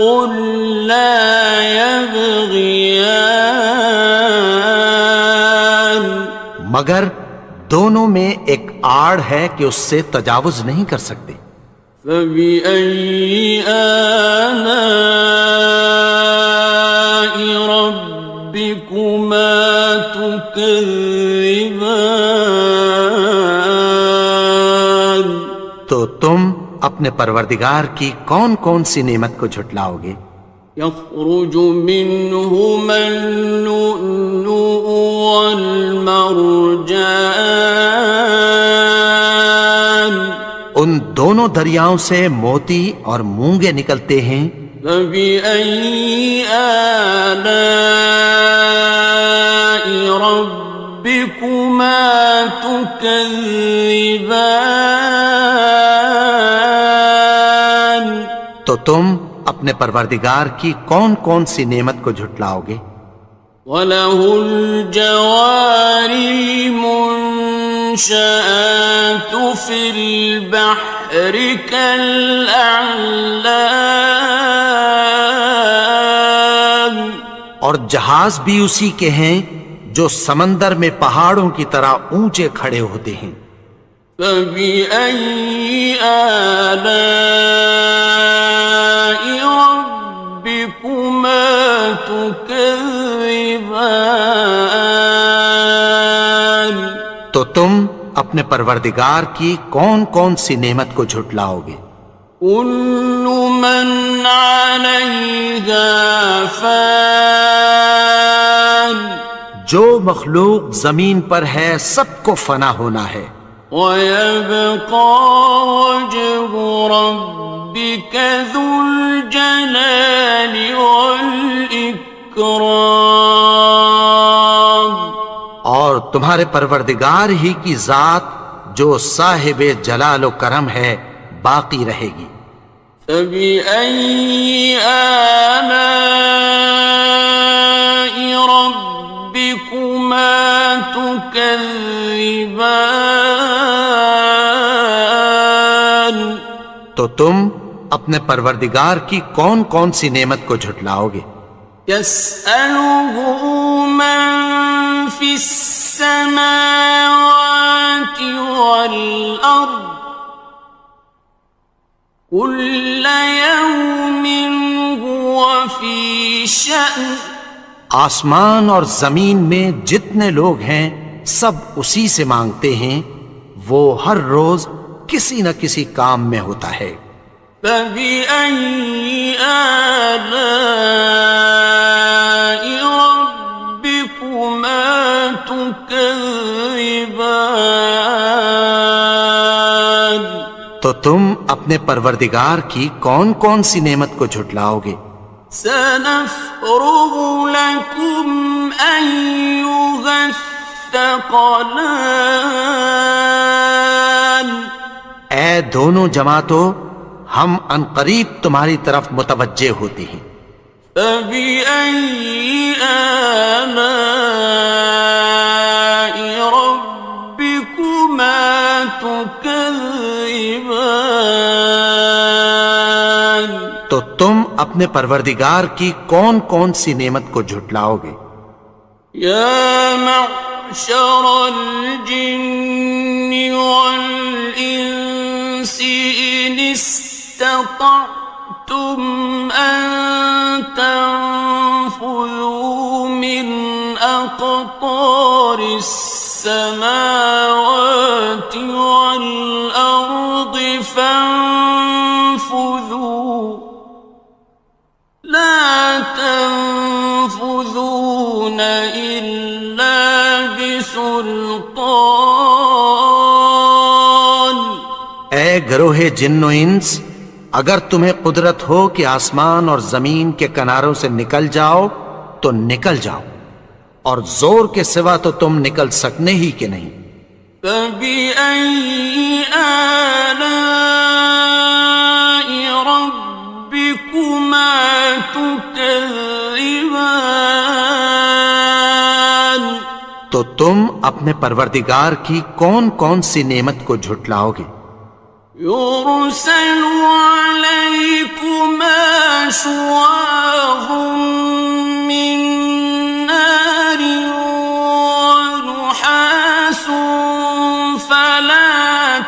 لا يبغيان، مگر دونوں میں ایک آڑ ہے کہ اس سے تجاوز نہیں کر سکتے۔ فبأي آلاء ربكما تكذبان، تو تم اپنے پروردگار کی کون کون سی نعمت کو جھٹلاؤ گے؟ يخرج منهما اللؤلؤ والمرجان، ان دونوں دریاؤں سے موتی اور مونگے نکلتے ہیں۔ فبأي آلاء ربكما تكذبان، تو تم اپنے پروردگار کی کون کون سی نعمت کو جھٹلاؤ گے؟ وَلَهُ الْجَوَارِ الْمُنشَآتُ فِي الْبَحْرِ كَالْأَعْلَامِ، اور جہاز بھی اسی کے ہیں جو سمندر میں پہاڑوں کی طرح اونچے کھڑے ہوتے ہیں۔ فَبِأَيِّ آلَاءِ رَبِّكُمَا تُكَذِّبَانِ، تو تم اپنے پروردگار کی کون کون سی نعمت کو جھٹلاؤ گے؟ كُلُّ مَنْ عَلَيْهَا فَانٍ، جو مخلوق زمین پر ہے سب کو فنا ہونا ہے، وَيَبْقَى وَجْهُ رَبِّكَ ذُو الْجَلَالِ وَالْإِكْرَامِ، اور تمہارے پروردگار ہی کی ذات جو صاحب جلال و کرم ہے باقی رہے گی۔ فَبِأَيِّ آلَاءِ رَبِّكُمَا تُكَذِّبَانِ، تو تم اپنے پروردگار کی کون کون سی نعمت کو جھٹلاؤ گے؟ يَسْأَلُهُ مَن فِي السَّمَاوَاتِ وَالْأَرْضِ كُلَّ يَوْمٍ هُوَ فِي شَأْنٍ، آسمان اور زمین میں جتنے لوگ ہیں سب اسی سے مانگتے ہیں، وہ ہر روز کسی نہ کسی کام میں ہوتا ہے۔ فَبِأَيِّ آلَاءِ رَبِّكُمَا تُكَذِّبَانِ، تو تم اپنے پروردگار کی کون کون سی نعمت کو جھٹلاؤ گے؟ سَنَفْرُغُ لَكُمْ أَيُّهَ الثَّقَلَانِ، اے دونوں جماعتوں، ہم عنقریب تمہاری طرف متوجہ ہوتے ہیں۔ فَبِأَيِّ آلَاءِ رَبِّكُمَا تُكَذِّبَانِ، تو تم اپنے پروردگار کی کون کون سی نعمت کو جھٹلاؤ گے؟ يَا مَعْشَرَ الْجِنِّ وَالْإِنسِ إِنِ اسْتَطَعْتُمْ أَن تَنفُذُوا مِنْ أَقْطَارِ فانفذوا لا تنفذون إلا بسلطان اے گروہ جن و انس، اگر تمہیں قدرت ہو کہ آسمان اور زمین کے کناروں سے نکل جاؤ تو نکل جاؤ، اور زور کے سوا تو تم نکل سکنے ہی کہ نہیں۔ فَبِأَيِّ آلَاءِ رَبِّكُمَا تُكَذِّبَانِ تو تم اپنے پروردگار کی کون کون سی نعمت کو جھٹلاؤ گے؟ يُرْسَلُ عَلَيْكُمَا شُوَاظٌ مِّن نَّارٍ وَنُحَاسٌ فَلَا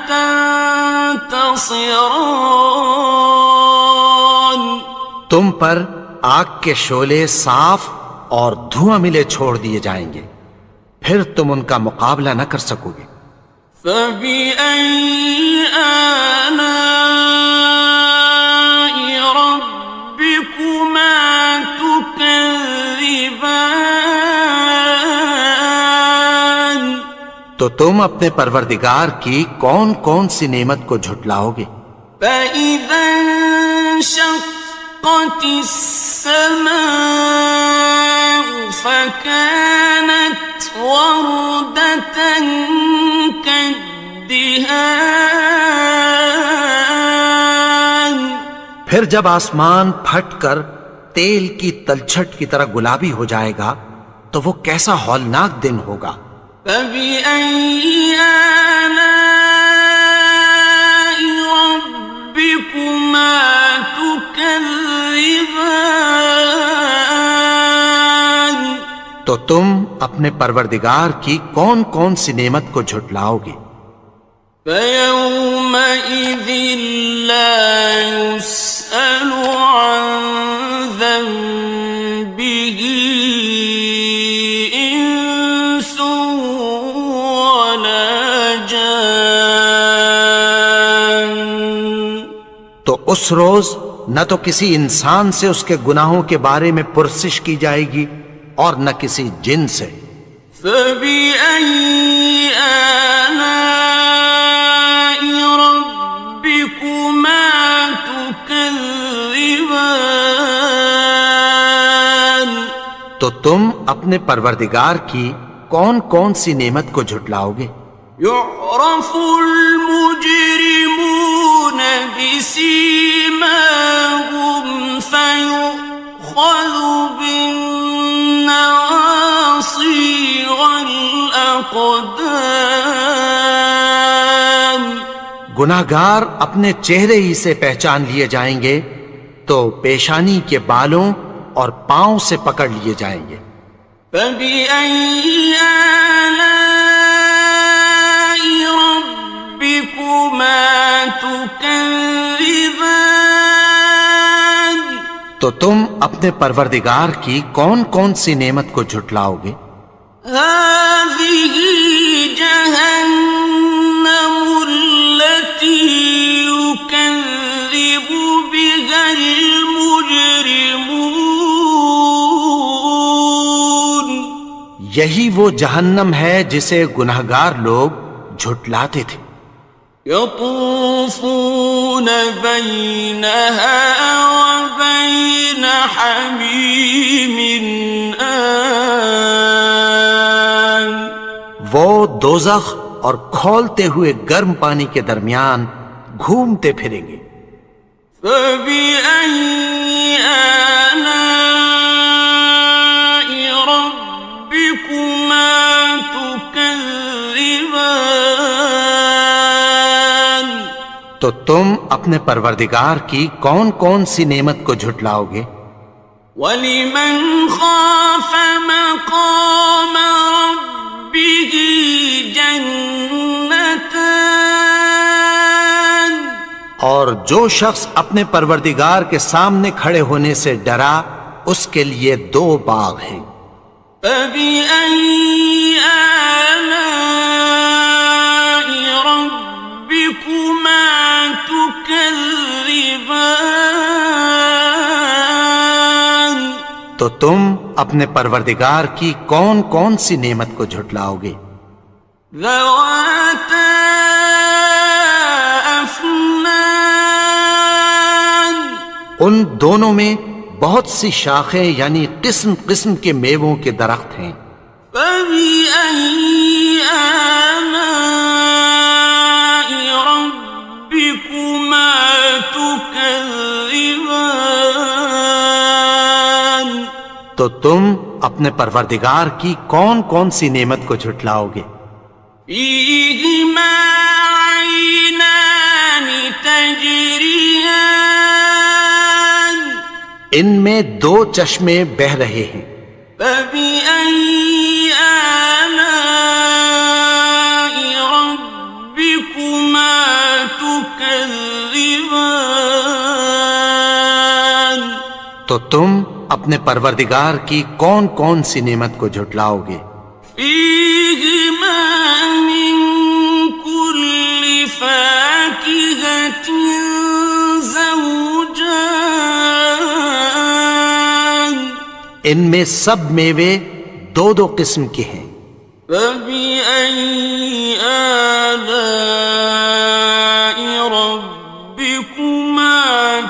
تَنتَصِرَانِ تم پر آگ کے شعلے صاف اور دھواں ملے چھوڑ دیے جائیں گے، پھر تم ان کا مقابلہ نہ کر سکو گے۔ فَبِأَيِّ آلَاءِ رَبِّكُمَا تُكَذِّبَانِ تو تم اپنے پروردگار کی کون کون سی نعمت کو جھٹلاؤ گے؟ فَإِذَا انشَقَّتِ السَّمَاءُ فَكَانَتْ وَرْدَةً كَالدِّهَانِ پھر جب آسمان پھٹ کر تیل کی تلچھٹ کی طرح گلابی ہو جائے گا تو وہ کیسا ہولناک دن ہوگا۔ فَبِأَيِّ آلَاءِ رَبِّكُمَا تُكَذِّبَانِ تو تم اپنے پروردگار کی کون کون سی نعمت کو جھٹلاؤ گے؟ فَيَوْمَئِذٍ لَا يُسْأَلُ عَن ذَنبِهِ إِنسٌ وَلَا جَانٌ تو اس روز نہ تو کسی انسان سے اس کے گناہوں کے بارے میں پرسش کی جائے گی اور نہ کسی جن سے۔ فَبِأَيِّ آلَاءِ رَبِّكُمَا تُكَذِّبَانِ تو تم اپنے پروردگار کی کون کون سی نعمت کو جھٹلاؤ گے؟ يُعْرَفُ الْمُجْرِمُونَ بِسِيمَاهُمْ فَيُؤْخَذُ بِالنَّوَاصِي وَالْأَقْدَامِ گناہگار اپنے چہرے ہی سے پہچان لیے جائیں گے تو پیشانی کے بالوں اور پاؤں سے پکڑ لیے جائیں گے۔ فَبِأَيِّ آلَاءِ رَبِّكُمَا تُكَذِّبَانِ تو تم اپنے پروردگار کی کون کون سی نعمت کو جھٹلاؤ گے؟ هَٰذِهِ جَهَنَّمُ الَّتِي يُكَذِّبُ بِهَا الْمُجْرِمُونَ یہی وہ جہنم ہے جسے گناہگار لوگ جھٹلاتے تھے۔ يَطُوفُونَ بَيْنَهَا وَبَيْنَ حَمِيمٍ آنٍ وہ دوزخ اور کھولتے ہوئے گرم پانی کے درمیان گھومتے پھریں گے۔ فَبِأَيِّ آلَاءِ رَبِّكُمَا تُكَذِّبَانِ تو تم اپنے پروردگار کی کون کون سی نعمت کو جھٹلاؤ گے؟ وَلِمَنْ خَافَ مَقَامَ رَبِّهِ جَنَّتَانِ اور جو شخص اپنے پروردگار کے سامنے کھڑے ہونے سے ڈرا اس کے لیے 2 باغ ہیں۔ فَبِأَيِّ آلَاءِ رَبِّكُمَا تو تم اپنے پروردگار کی کون کون سی نعمت کو جھٹلاؤ گے؟ ذواتا افنان، ان دونوں میں بہت سی شاخیں یعنی قسم قسم کے میووں کے درخت ہیں۔ فبأي آلاء ربكما تكذبان، تو تم اپنے پروردگار کی کون کون سی نعمت کو جھٹلاؤ گے؟ فيهما عينان تجريان، ان میں دو چشمے بہہ رہے ہیں۔ فبأي آلاء ربكما تكذبان، تو تم اپنے پروردگار کی کون کون سی نعمت کو جھٹلاؤ گے؟ فيهما من كل فاكهة زوجان، ان میں سب میوے دو دو قسم کے ہیں۔ فبأي آلاء ربكما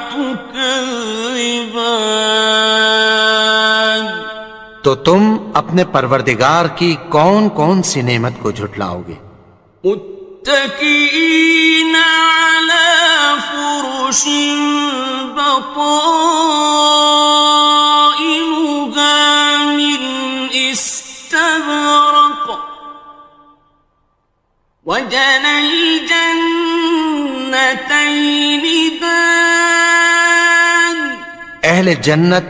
تكذبان، تو تم اپنے پروردگار کی کون کون سی نعمت کو جھٹلاؤ گے؟ متكئين على فرش بطائنها من استبرق، وجنى الجنتين دان، اہل جنت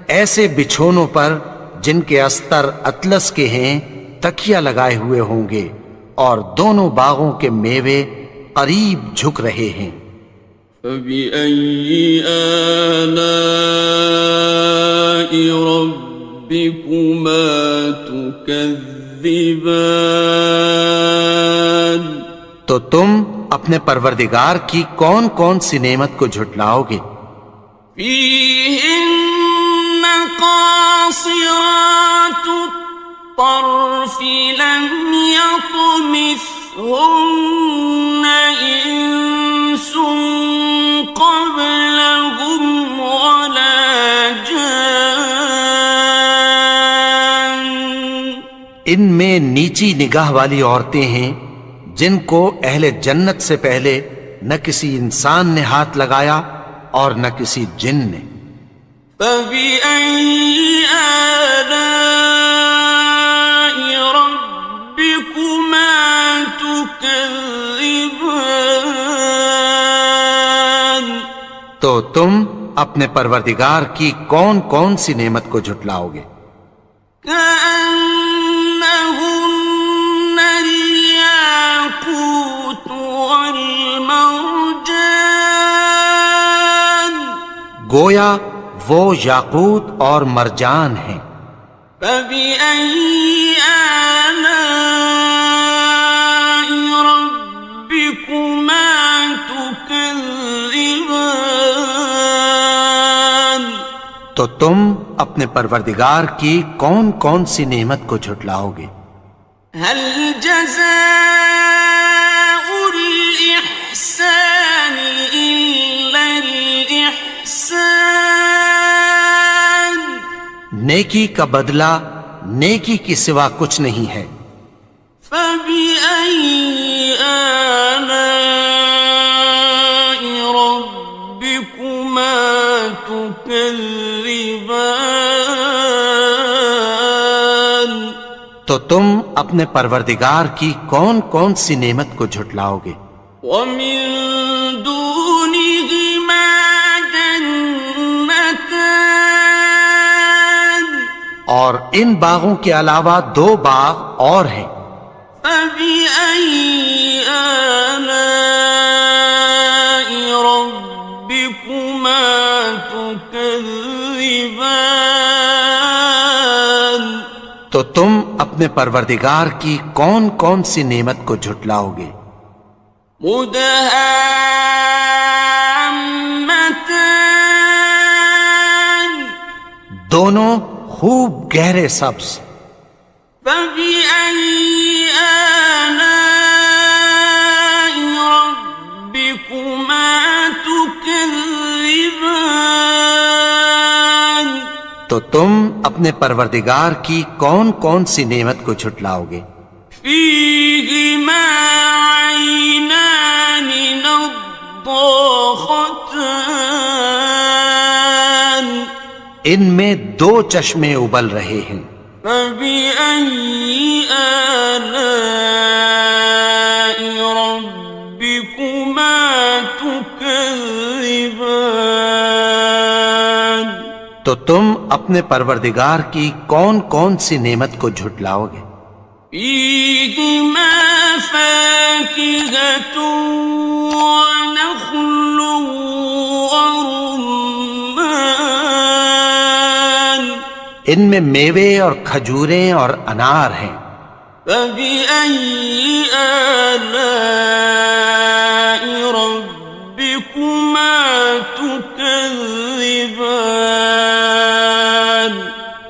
ایسے بچھونوں پر جن کے استر اطلس کے ہیں تکیہ لگائے ہوئے ہوں گے، اور دونوں باغوں کے میوے قریب جھک رہے ہیں۔ فبأي آلاء ربكما تكذبان، تو تم اپنے پروردگار کی کون کون سی نعمت کو جھٹلاؤ گے؟ فيهن قاصرات الطرف لم يطمثهن إنس قبلهم ولا جان، ان میں نیچی نگاہ والی عورتیں ہیں جن کو اہل جنت سے پہلے نہ کسی انسان نے ہاتھ لگایا اور نہ کسی جن نے۔ فبأي آلاء ربكما تكذبان، تو تم اپنے پروردگار کی کون کون سی نعمت کو جھٹلاؤ گے؟ كأنهن الياقوت والمرجان، گویا وہ یاقوت اور مرجان ہیں۔ فبأي آلاء ربكما تكذبان، تو تم اپنے پروردگار کی کون کون سی نعمت کو جھٹلاؤ گے؟ هل جزاء الإحسان إلا الإحسان، نیکی کا بدلہ نیکی کی سوا کچھ نہیں ہے۔ فبأي آلاء ربكما تكذبان، تو تم اپنے پروردگار کی کون کون سی نعمت کو جھٹلاؤ گے؟ ومن دونهما جنتان، اور ان باغوں کے علاوہ دو باغ اور ہیں۔ فبأي آلاء ربكما تكذبان، تو تم اپنے پروردگار کی کون کون سی نعمت کو جھٹلاؤ گے؟ مدهامتان، دونوں خوب گہرے سبز. فبأي آلاء ربكما تكذبان. تو تم اپنے پروردگار کی کون کون سی نعمت کو جھٹلاؤ گے؟ فيهما عينان نضاختان. ان میں دو چشمے ابل رہے ہیں. فبأي آلاء ربكما تكذبان. تو تم اپنے پروردگار کی کون کون سی نعمت کو جھٹلاؤ گے؟ فيهما فاكهة ونخل ورمان. ان میں میوے اور کھجوریں اور انار ہیں. فبأي آلاء ربكما تكذبان.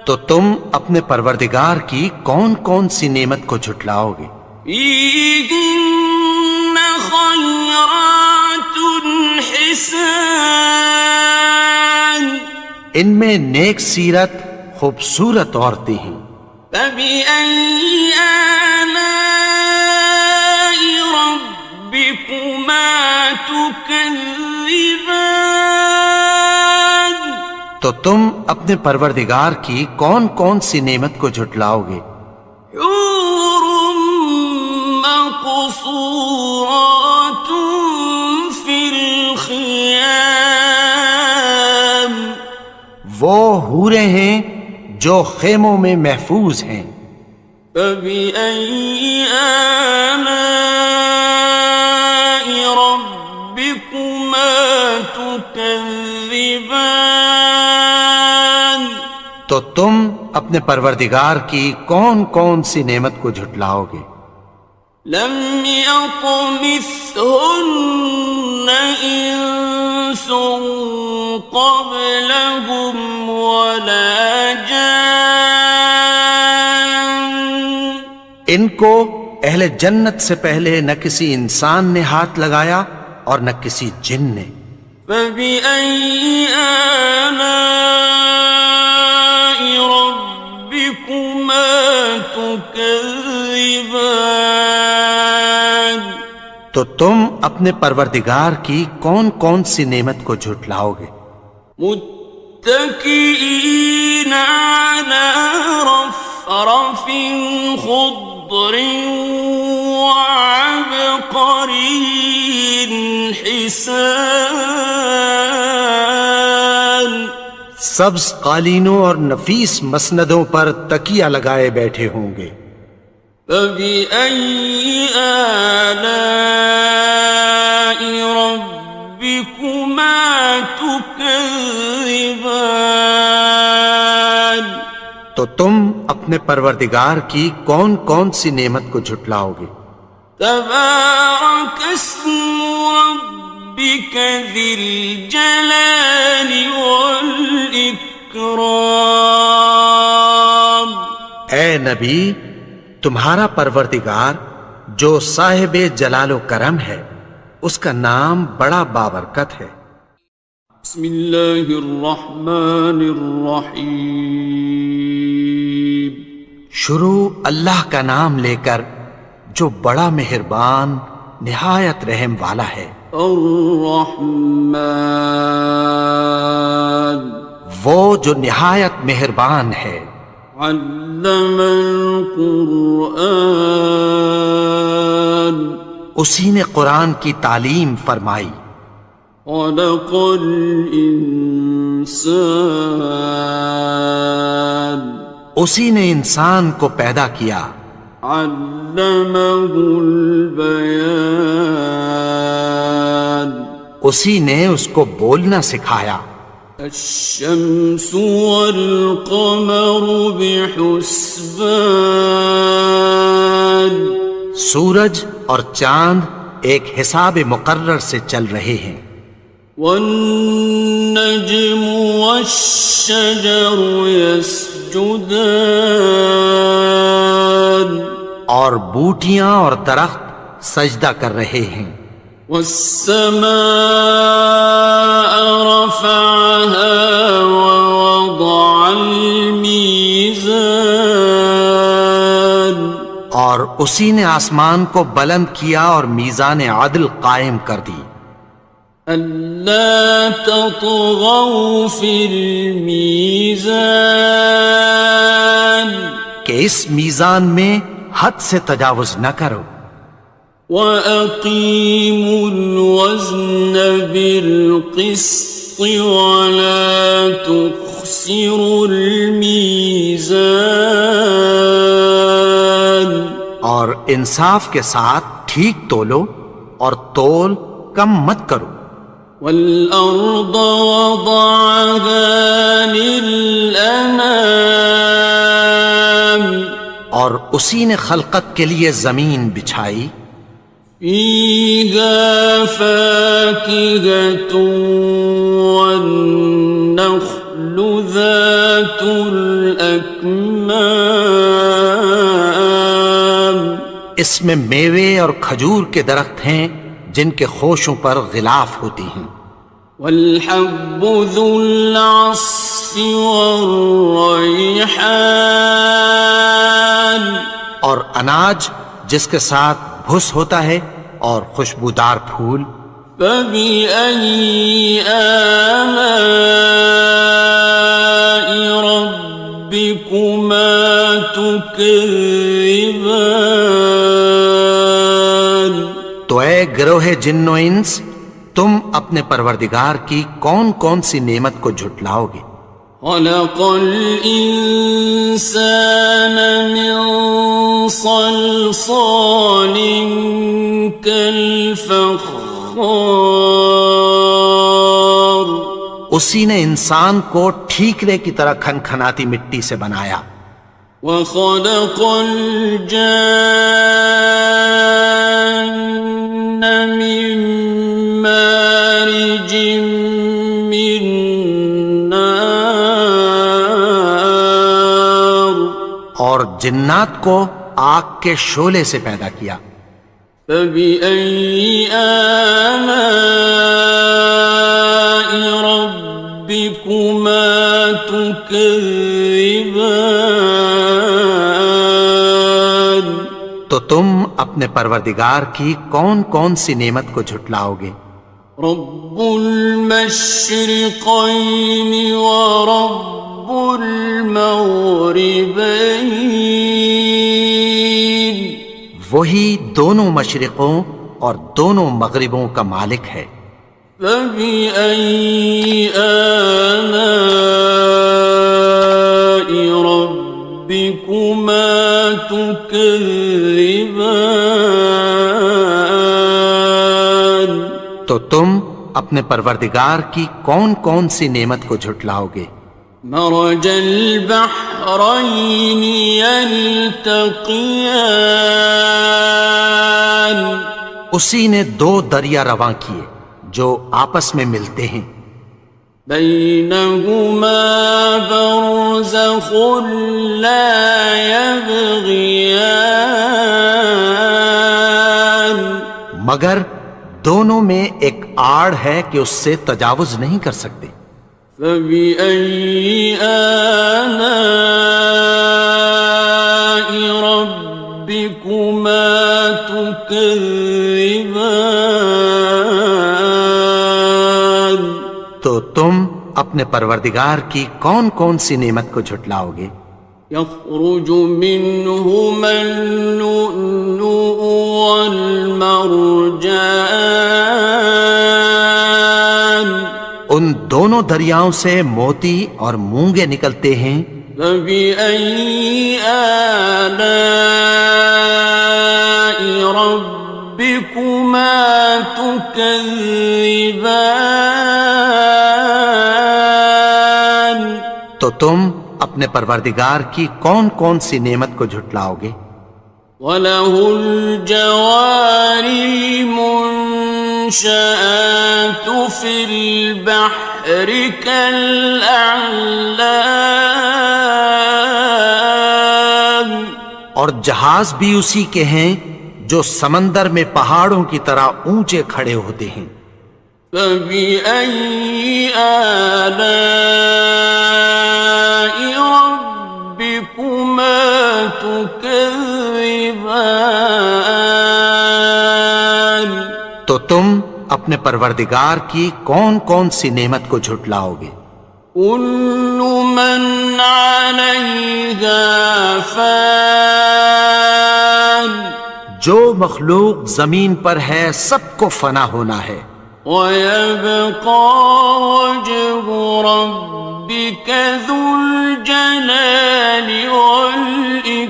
تو تم اپنے پروردگار کی کون کون سی نعمت کو جھٹلاؤ گے؟ فيهن خيرات حسان. ان میں نیک سیرت خوبصورت عورتیں ہیں. فبأي آلاء ربكما تكذبان. تو تم اپنے پروردگار کی کون کون سی نعمت کو جھٹلاؤ گے؟ حور مقصورات في الخيام. وہ حوریں ہیں جو خیموں میں محفوظ ہیں. فبأي آلاء ربكما تكذبان. تو تم اپنے پروردگار کی کون کون سی نعمت کو جھٹلاؤ گے؟ لم يطمثهن إنس قبلهم ولا جان. ان کو اہل جنت سے پہلے نہ کسی انسان نے ہاتھ لگایا اور نہ کسی جن نے. فبأي آلاء ربكما تكذبان. تو تم اپنے پروردگار کی کون کون سی نعمت کو جھٹلاؤ گے؟ متكئين على رفرف خضر وعبقري حسان. سبز قالینوں اور نفیس مسندوں پر تکیہ لگائے بیٹھے ہوں گے. فبأي آلاء ربكما تكذبان. تو تم اپنے پروردگار کی کون کون سی نعمت کو جھٹلاؤ گے؟ تبارك اسم ربك ذي الجلال والإكرام. اے نبی، تمہارا پروردگار جو صاحب جلال و کرم ہے، اس کا نام بڑا بابرکت ہے. بسم اللہ الرحمن الرحیم. شروع اللہ کا نام لے کر جو بڑا مہربان نہایت رحم والا ہے. الرحمن وہ جو نہایت مہربان ہے. علم القرآن اسی نے قرآن کی تعلیم فرمائی. خلق الانسان اسی نے انسان کو پیدا کیا. علمہ البیان اسی نے اس کو بولنا سکھایا. الشمس والقمر بحسبان سورج اور چاند ایک حساب مقرر سے چل رہے ہیں. والنجم والشجر يسجدان اور بوٹیاں اور درخت سجدہ کر رہے ہیں. والسماء رفعها ووضع الميزان اور اسی نے آسمان کو بلند کیا اور میزان عدل قائم کر دی. ألا تطغوا في الميزان کہ اس میزان میں حد سے تجاوز نہ کرو. وَأَقِيمُوا الْوَزْنَ بِالْقِسْطِ وَلَا تُخْسِرُوا الْمِيزَانَ اور انصاف کے ساتھ ٹھیک تولو اور تول کم مت کرو. وَالْأَرْضَ وَضَعَهَا لِلْأَنَامِ اور اسی نے خلقت کے لیے زمین بچھائی. فِيهَا فَاكِهَةٌ وَالنَّخْلُ ذَاتُ الْأَكْمَامِ اس میں میوے اور کھجور کے درخت ہیں جن کے خوشوں پر غلاف ہوتی ہیں. وَالْحَبُّ ذُو الْعَصْفِ وَالرَّيْحَانِ اور اناج جس کے ساتھ بھس ہوتا ہے اور خوشبودار پھول. فَبِأَيِّ آلَاءِ رَبِّكُمَا تُكَذِّبَانِ تو اے گروہ جن و انس، تم اپنے پروردگار کی کون کون سی نعمت کو جھٹلاؤ گے؟ خَلَقَ الْإِنسَانَ مِنْ صَلْصَالٍ كَالْفَخَّارِ اسی نے انسان کو ٹھیکرے کی طرح کھنکھناتی مٹی سے بنایا. وَخَلَقَ الْجَانَّ مِن مَّارِجٍ مِّن نَّارٍ اور جنات کو آگ کے شعلے سے پیدا کیا. فَبِأَيِّ آلَاءِ رَبِّكُمَا تُكَذِّبَانِ تو تم اپنے پروردگار کی کون کون سی نعمت کو جھٹلاؤ گے؟ رَبُّ الْمَشْرِقَيْنِ وَرَبُّ الْمَغْرِبَيْنِ وہی دونوں مشرقوں اور دونوں مغربوں کا مالک ہے. فَبِأَيِّ آلَاءِ رَبِّكُمَا تُكَذِّبَانِ تو تم اپنے پروردگار کی کون کون سی نعمت کو جھٹلاؤ گے؟ مرج البحرين يلتقيان اسی نے دو دریا رواں کیے جو آپس میں ملتے ہیں. بينهما برزخ لا يبغيان مگر دونوں میں ایک آڑ ہے کہ اس سے تجاوز نہیں کر سکتے. فَبِأَيِّ آلَاءِ رَبِّكُمَا تُكَذِّبَانِ تو تم اپنے پروردگار کی کون کون سی نعمت کو جھٹلاؤ گے؟ يَخْرُجُ مِنْهُمَا اللُّؤْلُؤُ وَالْمَرْجَانُ ان دونوں دریاؤں سے موتی اور مونگے نکلتے ہیں. فَبِأَيِّ آلَاءِ رَبِّكُمَا تُكَذِّبَانِ تو تم اپنے پروردگار کی کون کون سی نعمت کو جھٹلاؤ گے؟ وَلَهُ الْجَوَارِ الْمُنشَآتُ المنشآت في البحر كالأعلام اور جہاز بھی اسی کے ہیں جو سمندر میں پہاڑوں کی طرح اونچے کھڑے ہوتے ہیں. فبأي آلاء ربكما تكذبان تو تم اپنے پروردگار کی کون کون سی نعمت کو جھٹلاؤ گے؟ كل من عليها فان جو مخلوق زمین پر ہے سب کو فنا ہونا ہے. ويبقى وجه ربك ذو الجلال والإكرام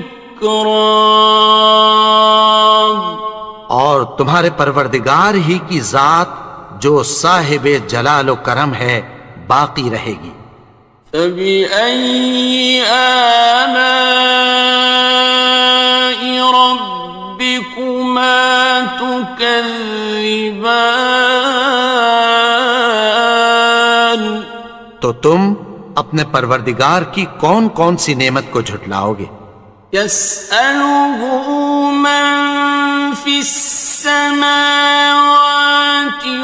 اور تمہارے پروردگار ہی کی ذات جو صاحب جلال و کرم ہے باقی رہے گی. فبأي آلاء ربكما تكذبان تو تم اپنے پروردگار کی کون کون سی نعمت کو جھٹلاؤ گے؟ يسأله من في السماوات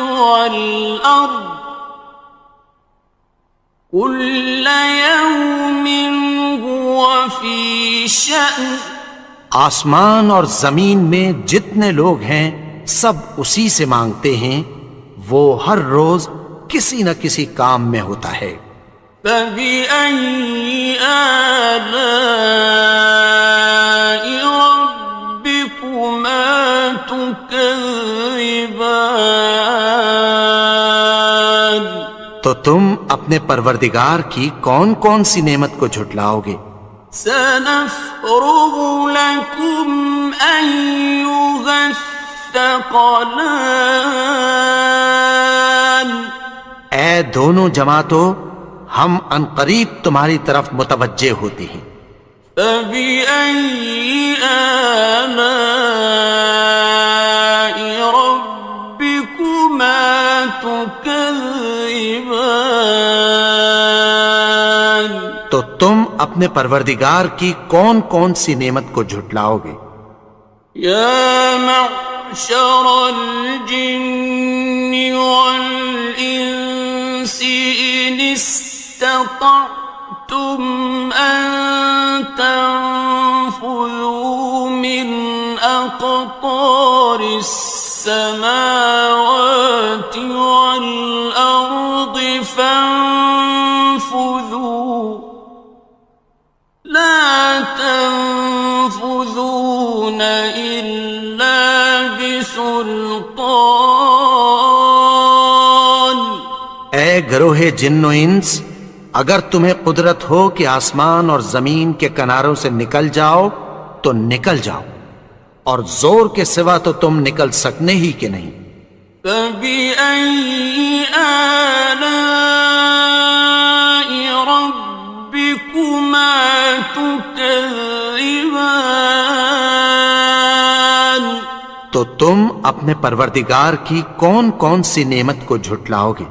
والأرض كل يوم هو في شأن آسمان اور زمین میں جتنے لوگ ہیں سب اسی سے مانگتے ہیں، وہ ہر روز کسی نہ کسی کام میں ہوتا ہے. فبأي آلاء ربكما تكذبان تو تم اپنے پروردگار کی کون کون سی نعمت کو جھٹلاؤ گے؟ سنفرغ لكم أيها الثقلان اے دونوں جماعتوں، ہم عنقریب تمہاری طرف متوجہ ہوتے ہیں. فبأي آلاء ربكما تكذبان تو تم اپنے پروردگار کی کون کون سی نعمت کو جھٹلاؤ گے؟ يا معشر الجن والإنس إن استطعتم أن تنفذوا من أقطار السماوات والأرض فانفذوا لا تنفذون إلا بسلطان اے گروہ جن و انس، اگر تمہیں قدرت ہو کہ آسمان اور زمین کے کناروں سے نکل جاؤ تو نکل جاؤ، اور زور کے سوا تو تم نکل سکنے ہی کہ نہیں. فبأي آلاء ربكما تكذبان تو تم اپنے پروردگار کی کون کون سی نعمت کو جھٹلاؤ گے؟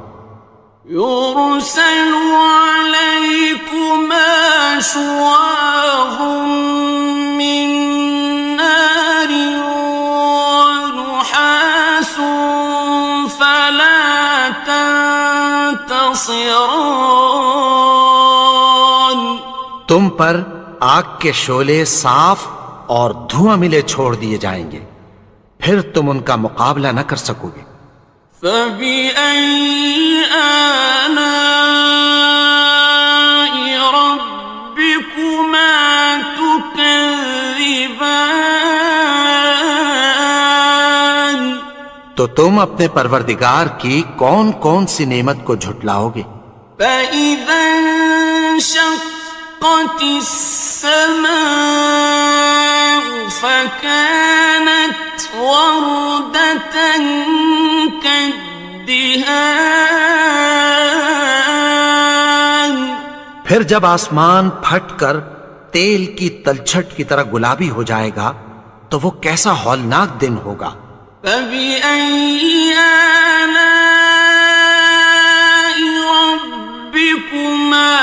يرسل عليكما شواظ من نار ونحاس فلا تنتصران تم پر آگ کے شعلے صاف اور دھواں ملے چھوڑ دیے جائیں گے، پھر تم ان کا مقابلہ نہ کر سکو گے. فبأي آلاء ربكما تكذبان تو تم اپنے پروردگار کی کون کون سی نعمت کو جھٹلاؤ گے؟ فإذا انشقت السماء فكانت وردة كالدهان پھر جب آسمان پھٹ کر تیل کی تلچھٹ کی طرح گلابی ہو جائے گا تو وہ کیسا ہولناک دن ہوگا. فبأي آلاء ربكما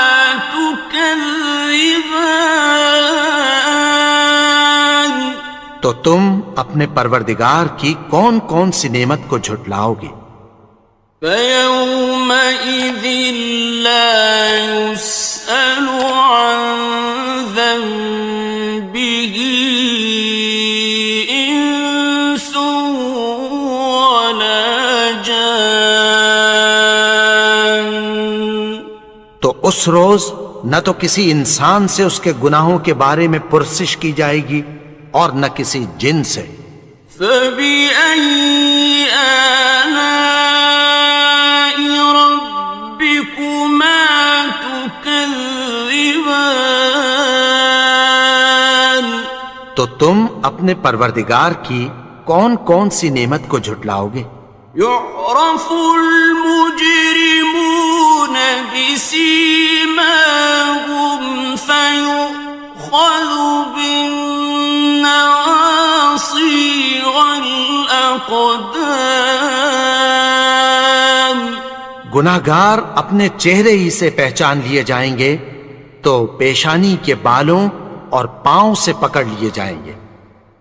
تكذبان تو تم اپنے پروردگار کی کون کون سی نعمت کو جھٹلاؤ گے؟ فَيَوْمَئِذٍ لَا يُسْأَلُ عَنْ ذَنبِهِ إِنسٌ وَلَا جَانٌ تو اس روز نہ تو کسی انسان سے اس کے گناہوں کے بارے میں پرسش کی جائے گی اور نہ کسی جن سے۔ فَبِأَيِّ آلَاءِ رَبِّكُمَا تُكَذِّبَانِ تو تم اپنے پروردگار کی کون کون سی نعمت کو جھٹلاؤ گے؟ يُعْرَفُ الْمُجْرِمُونَ بِسِيمَاهُمْ فَيُؤْخَذُ بِالنَّوَاصِي وَالْأَقْدَامِ گناہگار اپنے چہرے ہی سے پہچان لیے جائیں گے تو پیشانی کے بالوں اور پاؤں سے پکڑ لیے جائیں گے۔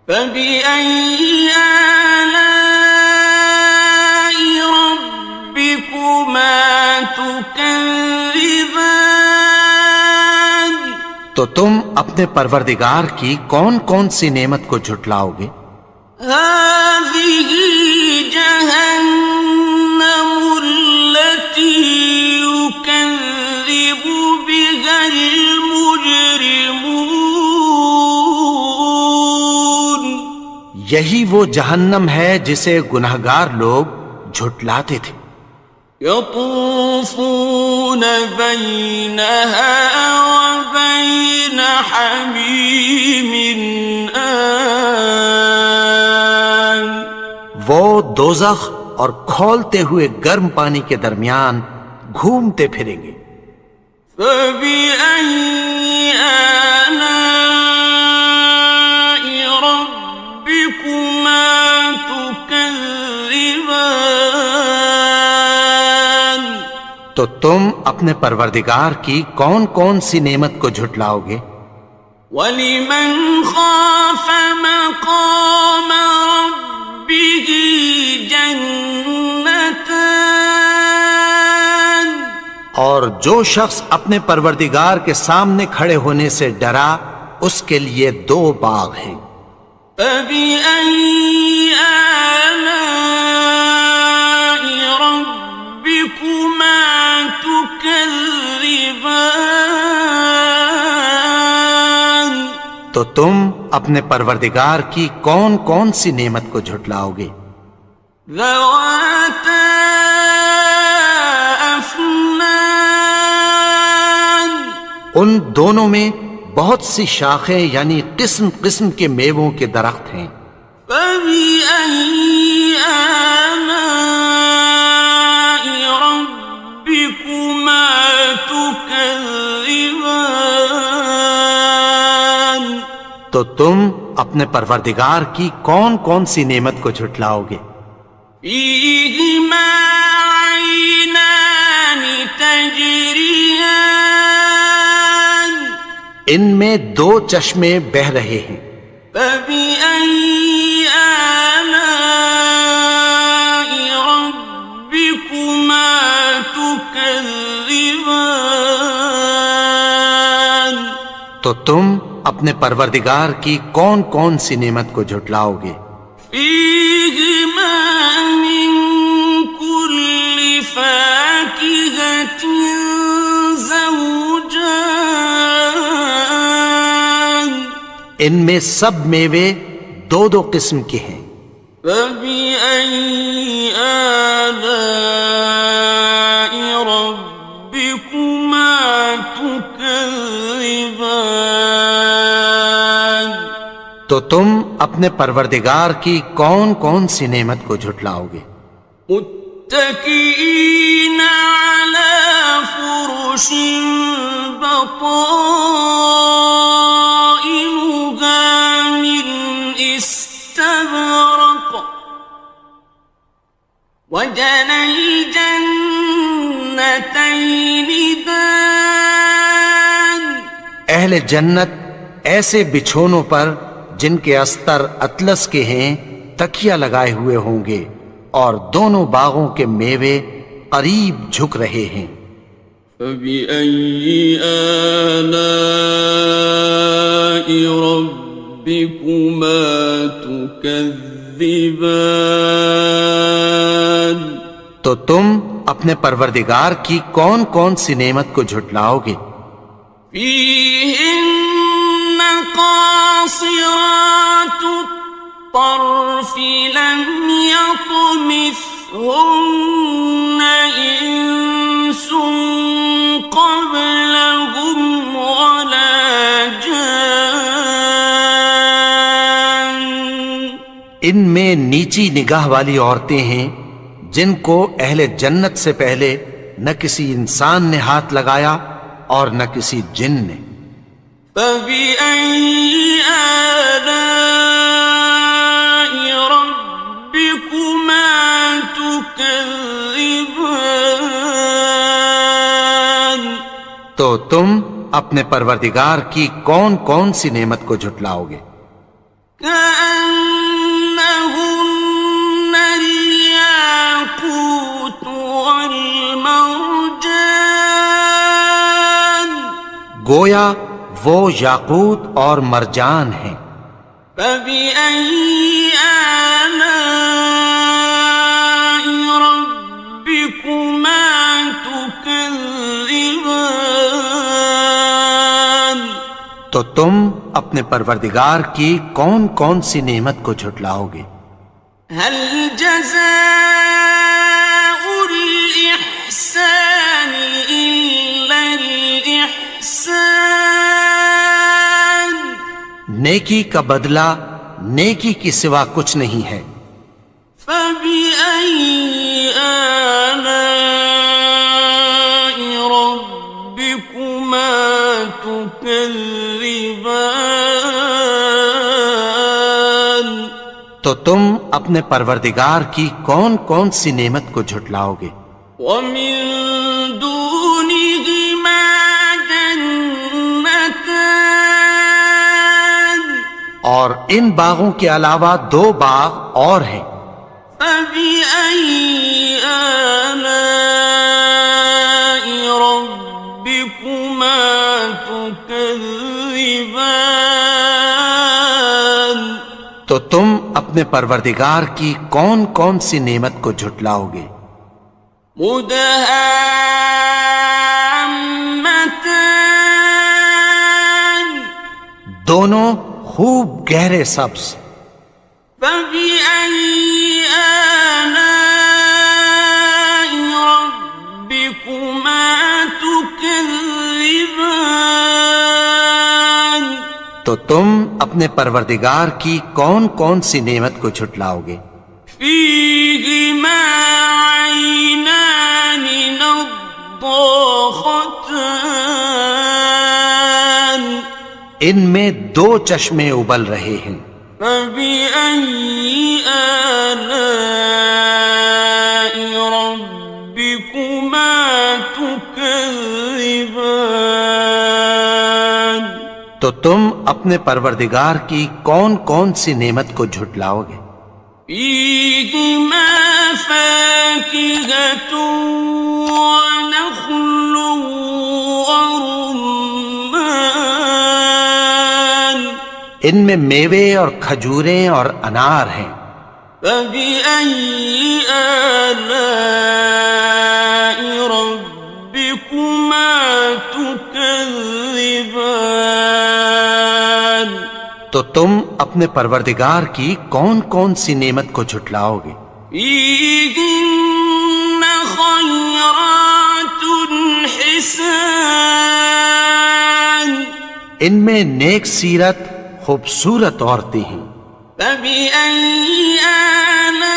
فَبِأَيِّ آلَاءِ رَبِّكُمَا تُكَذِّبَانِ تو تم اپنے پروردگار کی کون کون سی نعمت کو جھٹلاؤ گے؟ هَذِهِ جَهَنَّمُ الَّتِي يُكَذِّبُ بِهَا الْمُجْرِمُونَ یہی وہ جہنم ہے جسے گناہگار لوگ جھٹلاتے تھے۔ يطوفون بينها وبين حميم آن وہ دوزخ اور کھولتے ہوئے گرم پانی کے درمیان گھومتے پھریں گے۔ فبأي آلاء ربكما تكذبان تو تم اپنے پروردگار کی کون کون سی نعمت کو جھٹلاؤ گے؟ وَلِمَنْ خَافَ مَقَامَ رَبِّهِ جَنَّتَانِ اور جو شخص اپنے پروردگار کے سامنے کھڑے ہونے سے ڈرا اس کے لیے دو باغ ہیں۔ فَبِأَيِّ آلَاءِ رَبِّكُمَا تُكَذِّبَانِ تو تم اپنے پروردگار کی کون کون سی نعمت کو جھٹلاؤ گے؟ ذَوَاتَا أَفْنَانٍ ان دونوں میں بہت سی شاخیں یعنی قسم قسم کے میووں کے درخت ہیں۔ فَبِأَيِّ آلَاءِ رَبِّكُمَا تُكَذِّبَانِ تو تم اپنے پروردگار کی کون کون سی نعمت کو جھٹلاؤ گے؟ فِيهِمَا عَيْنَانِ تَجْرِيَانِ ان میں دو چشمے بہہ رہے ہیں۔ فَبِأَيِّ آلَاءِ رَبِّكُمَا تُكَذِّبَانِ تو تم اپنے پروردگار کی کون کون سی نعمت کو جھٹلاؤ گے؟ فِيهِمَا مِن كُلِّ فَاكِهَةٍ زَوْجَانِ ان میں سب میوے دو دو قسم کے ہیں۔ فَبِأَيِّ آلَاءِ رَبِّكُمَا تُكَذِّبَانِ تو تم اپنے پروردگار کی کون کون سی نعمت کو جھٹلاؤ گے؟ متكئين على فرش بطائنها من استبرق وجنى الجنتين دان. اہل جنت ایسے بچھونوں پر جن کے استر اطلس کے ہیں تکیہ لگائے ہوئے ہوں گے، اور دونوں باغوں کے میوے قریب جھک رہے ہیں۔ فَبِأَيِّ آلَاءِ رَبِّكُمَا تُكَذِّبَانِ؟ تو تم اپنے پروردگار کی کون کون سی نعمت کو جھٹلاؤ گے؟ فِيهِنَّ قَاصِرَاتُ الطَّرْفِ لَمْ يَطْمِثْهُنَّ إِنسٌ قَبْلَهُمْ وَلَا جَانٌّ۔ ان میں نیچی نگاہ والی عورتیں ہیں جن کو اہل جنت سے پہلے نہ کسی انسان نے ہاتھ لگایا اور نہ کسی جن نے۔ فَبِأَيِّ آلَاءِ رَبِّكُمَا تُكَذِّبَانِ؟ تو تم اپنے پروردگار کی کون کون سی نعمت کو جھٹلاؤ گے؟ كَأَنَّهُنَّ الْيَاقُوتُ وَالْمَرْجَانُ، گویا وہ یاقوت اور مرجان ہیں۔ فَبِأَيِّ آلَاءِ رَبِّكُمَا تُكَذِّبَانِ؟ تو تم اپنے پروردگار کی کون کون سی نعمت کو جھٹلاؤ گے؟ هَلْ جَزَاءُ الْإِحْسَانِ إِلَّا الْإِحْسَانُ؟ نیکی کا بدلہ نیکی کی سوا کچھ نہیں ہے۔ فَبِأَيِّ آلَاءِ رَبِّكُمَا تُكَذِّبَانِ؟ تو تم اپنے پروردگار کی کون کون سی نعمت کو جھٹلاؤ گے؟ وَمِن دُونِهِمَا جَنَّتَانِ، اور ان باغوں کے علاوہ دو باغ اور ہیں۔ فَبِأَيِّ آلَاءِ رَبِّكُمَا تُكَذِّبَانِ؟ تو تم اپنے پروردگار کی کون کون سی نعمت کو جھٹلاؤ گے؟ مُدْهَامَّتَانِ، دونوں خوب گہرے سبز۔ فَبِأَيِّ آلَاءِ رَبِّكُمَا تُكَذِّبَانِ؟ تو تم اپنے پروردگار کی کون کون سی نعمت کو جھٹلاؤ گے؟ فِيهِمَا عَيْنَانِ نَضَّاخَتَانِ، ان میں دو چشمے ابل رہے ہیں۔ فَبِأَيِّ آلَاءِ رَبِّكُمَا تُكَذِّبَانِ؟ تو تم اپنے پروردگار کی کون کون سی نعمت کو جھٹلاؤ گے؟ فِيهِمَا فَاكِهَةٌ وَنَخْلٌ وَرُمَّانٌ، ان میں میوے اور کھجوریں اور انار ہیں۔ فَبِأَيِّ آلَاءِ رَبِّكُمَا تُكَذِّبَانِ؟ تو تم اپنے پروردگار کی کون کون سی نعمت کو جھٹلاؤ گے؟ فِيهِنَّ خَيْرَاتٌ حِسَانٌ، ان میں نیک سیرت خوبصورت عورتیں ہیں۔ فَبِأَيِّ آلَاءِ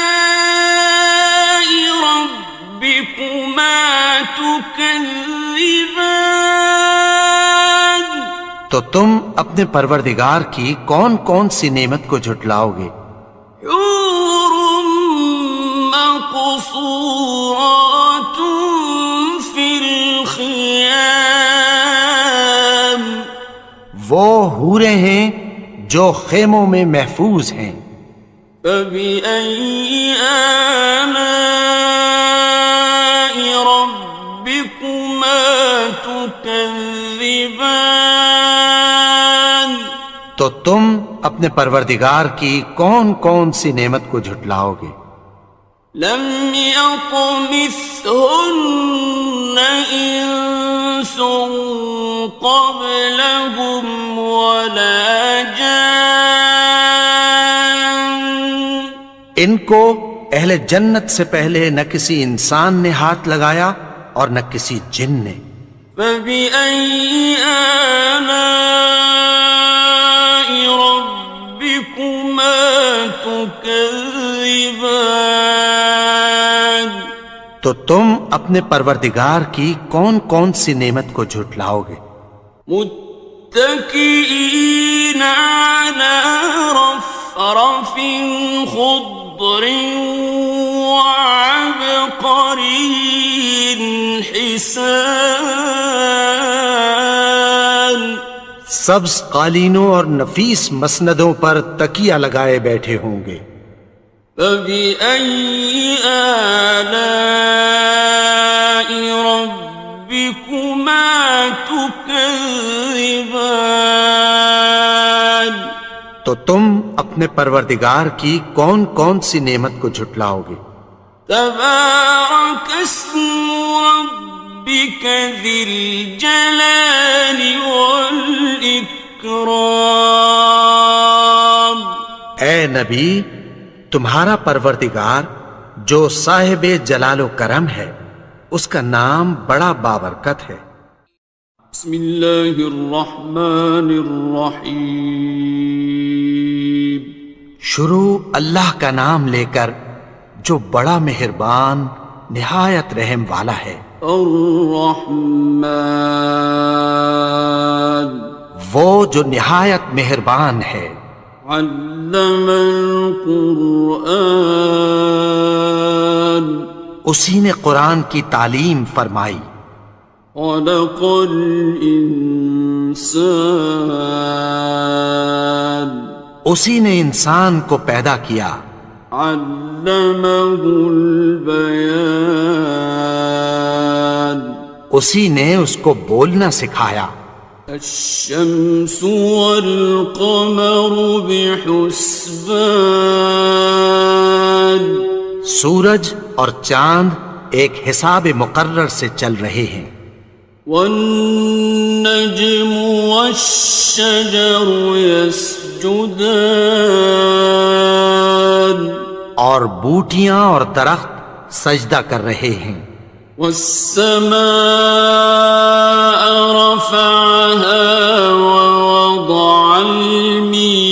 رَبِّكُمَا تُكَذِّبَانِ؟ تو تم اپنے پروردگار کی کون کون سی نعمت کو جھٹلاؤ گے؟ حور مقصورات مقصورات في الخيام وہ حوریں ہیں جو خیموں میں محفوظ ہیں. فبأي آلاء ربكما تكذبان تو تم اپنے پروردگار کی کون کون سی نعمت کو جھٹلاؤ گے؟ لم يطمثهن إنس قبلهم ولا جان ان کو اہل جنت سے پہلے نہ کسی انسان نے ہاتھ لگایا اور نہ کسی جن نے. فبأي آلاء ربكما تكذبان تو تم اپنے پروردگار کی کون کون سی نعمت کو جھٹلاؤ گے؟ متكئين على رفرف خضر وعبقري حسان سبز قالینوں اور نفیس مسندوں پر تکیہ لگائے بیٹھے ہوں گے. فبأي آلاء ربكما تكذبان تو تم اپنے پروردگار کی کون کون سی نعمت کو جھٹلاؤ گے؟ تبارك اسم ربك ذي الجلال والإكرام اے نبی، تمہارا پروردگار جو صاحب جلال و کرم ہے، اس کا نام بڑا بابرکت ہے. بسم اللہ الرحمن الرحیم شروع اللہ کا نام لے کر جو بڑا مہربان نہایت رحم والا ہے. الرحمن وہ جو نہایت مہربان ہے. علم القرآن اسی نے قرآن کی تعلیم فرمائی. خلق الانسان اسی نے انسان کو پیدا کیا. علمہ البیان اسی نے اس کو بولنا سکھایا. الشمس والقمر بحسبان سورج اور چاند ایک حساب مقرر سے چل رہے ہیں. والنجم والشجر يسجدان اور بوٹیاں اور درخت سجدہ کر رہے ہیں. والسماء رفعها ووضع الميزان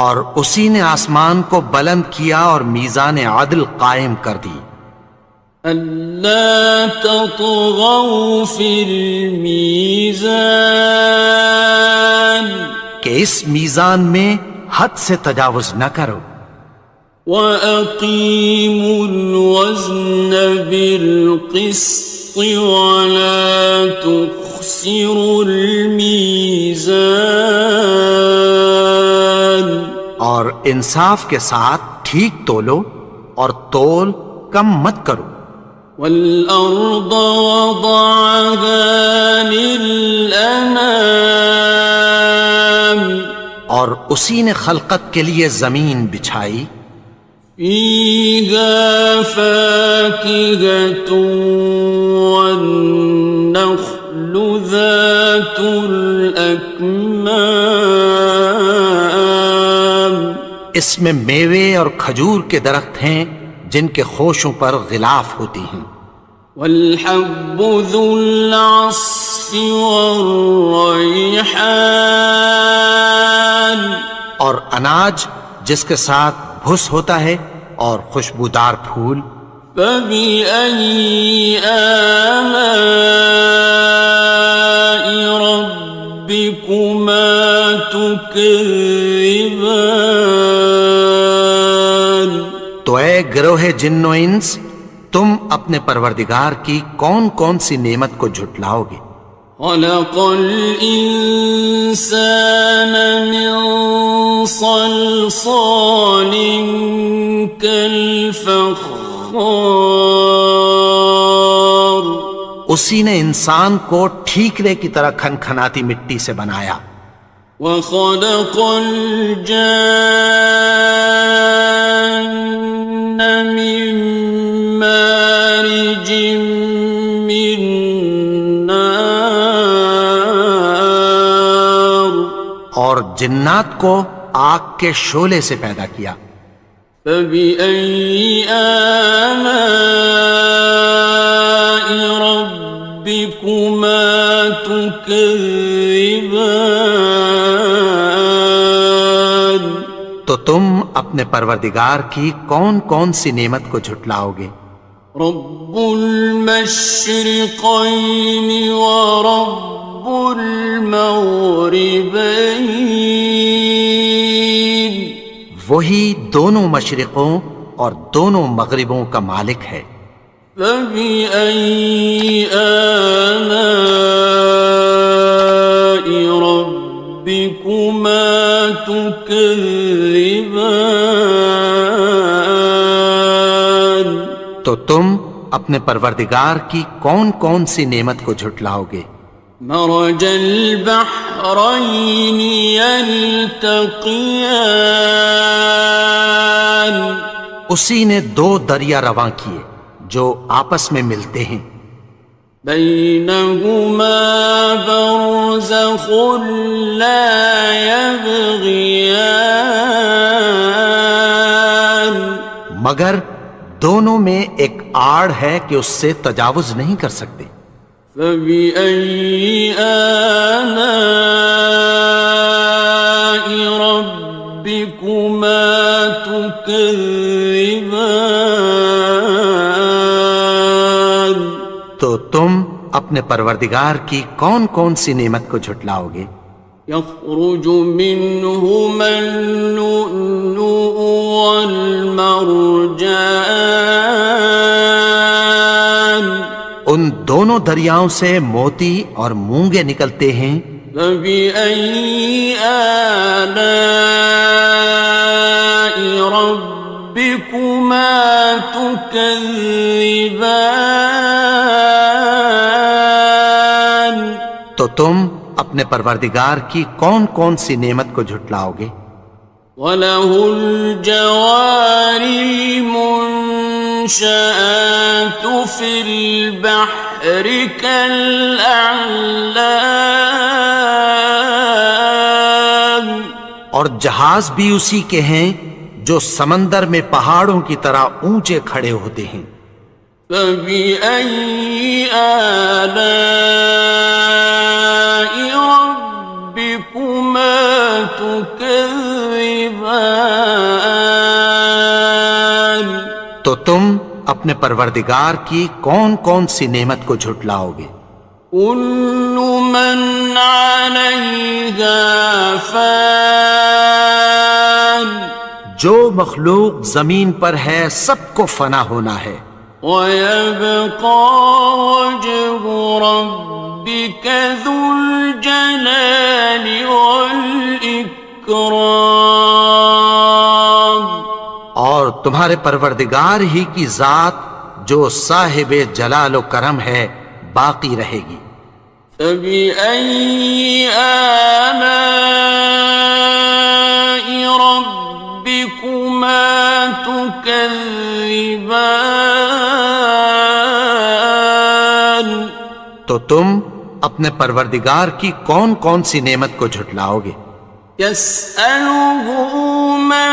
اور اسی نے آسمان کو بلند کیا اور میزان عدل قائم کر دی. ألا تطغوا في الميزان کہ اس میزان میں حد سے تجاوز نہ کرو. وَأَقِيمُوا الْوَزْنَ بِالْقِسْطِ وَلَا تُخْسِرُوا الْمِيزَانَ اور انصاف کے ساتھ ٹھیک تولو اور تول کم مت کرو. وَالْأَرْضَ وَضَعَهَا لِلْأَنَامِ اور اسی نے خلقت کے لیے زمین بچھائی. فِيهَا فَاكِهَةٌ وَالنَّخْلُ ذَاتُ الْأَكْمَامِ اس میں میوے اور کھجور کے درخت ہیں جن کے خوشوں پر غلاف ہوتی ہیں. وَالْحَبُّ ذُو الْعَصْفِ وَالرَّيْحَانِ اور اناج جس کے ساتھ بھس ہوتا ہے اور خوشبودار پھول. فَبِأَيِّ آلَاءِ رَبِّكُمَا تُكَذِّبَانِ تو اے گروہ جن و انس، تم اپنے پروردگار کی کون کون سی نعمت کو جھٹلاؤ گے؟ خلق الإنسان من صلصال كالفخار، اسی نے انسان کو ٹھیکرے کی طرح کھنکھناتی مٹی سے بنایا، وخلق الجان من مارج من نار، اور جنات کو آگ کے شعلے سے پیدا کیا۔ فبأي آلاء ربكما تكذبان، تو تم اپنے پروردگار کی کون کون سی نعمت کو جھٹلاؤ گے؟ رب المشرقين ورب المغربين، وہی دونوں مشرقوں اور دونوں مغربوں کا مالک ہے۔ فبأي آلاء ربكما تكذبان، تو تم اپنے پروردگار کی کون کون سی نعمت کو جھٹلاؤ گے؟ مرج البحرين يلتقيان، اسی نے دو دریا رواں کیے جو آپس میں ملتے ہیں، بينهما برزخ لا يبغيان، مگر دونوں میں ایک آڑ ہے کہ اس سے تجاوز نہیں کر سکتے۔ فبأي آلاء ربكما تكذبان، تو تم اپنے پروردگار کی کون کون سی نعمت کو جھٹلاؤ گے؟ يخرج منهما اللؤلؤ والمرجان، ان دونوں دریاؤں سے موتی اور مونگے نکلتے ہیں۔ فبأي آلاء ربكما تكذبان، تو تم اپنے پروردگار کی کون کون سی نعمت کو جھٹلاؤ گے؟ وَلَهُ الْجَوَارِ الْمُنشَآتُ فِي الْبَحْرِ كَالْأَعْلَامِ، اور جہاز بھی اسی کے ہیں جو سمندر میں پہاڑوں کی طرح اونچے کھڑے ہوتے ہیں۔ فبأي آلاء ربكما تكذبان، تو تم اپنے پروردگار کی کون کون سی نعمت کو جھٹلاؤ گے؟ كل من عليها فان، جو مخلوق زمین پر ہے سب کو فنا ہونا ہے، ويبقى وجه ربك ذو الجلال والإكرام، اور تمہارے پروردگار ہی کی ذات جو صاحب جلال و کرم ہے باقی رہے گی۔ فبأي آلاء ربكما تكذبان، تو تم اپنے پروردگار کی کون کون سی نعمت کو جھٹلاؤ گے؟ يسأله من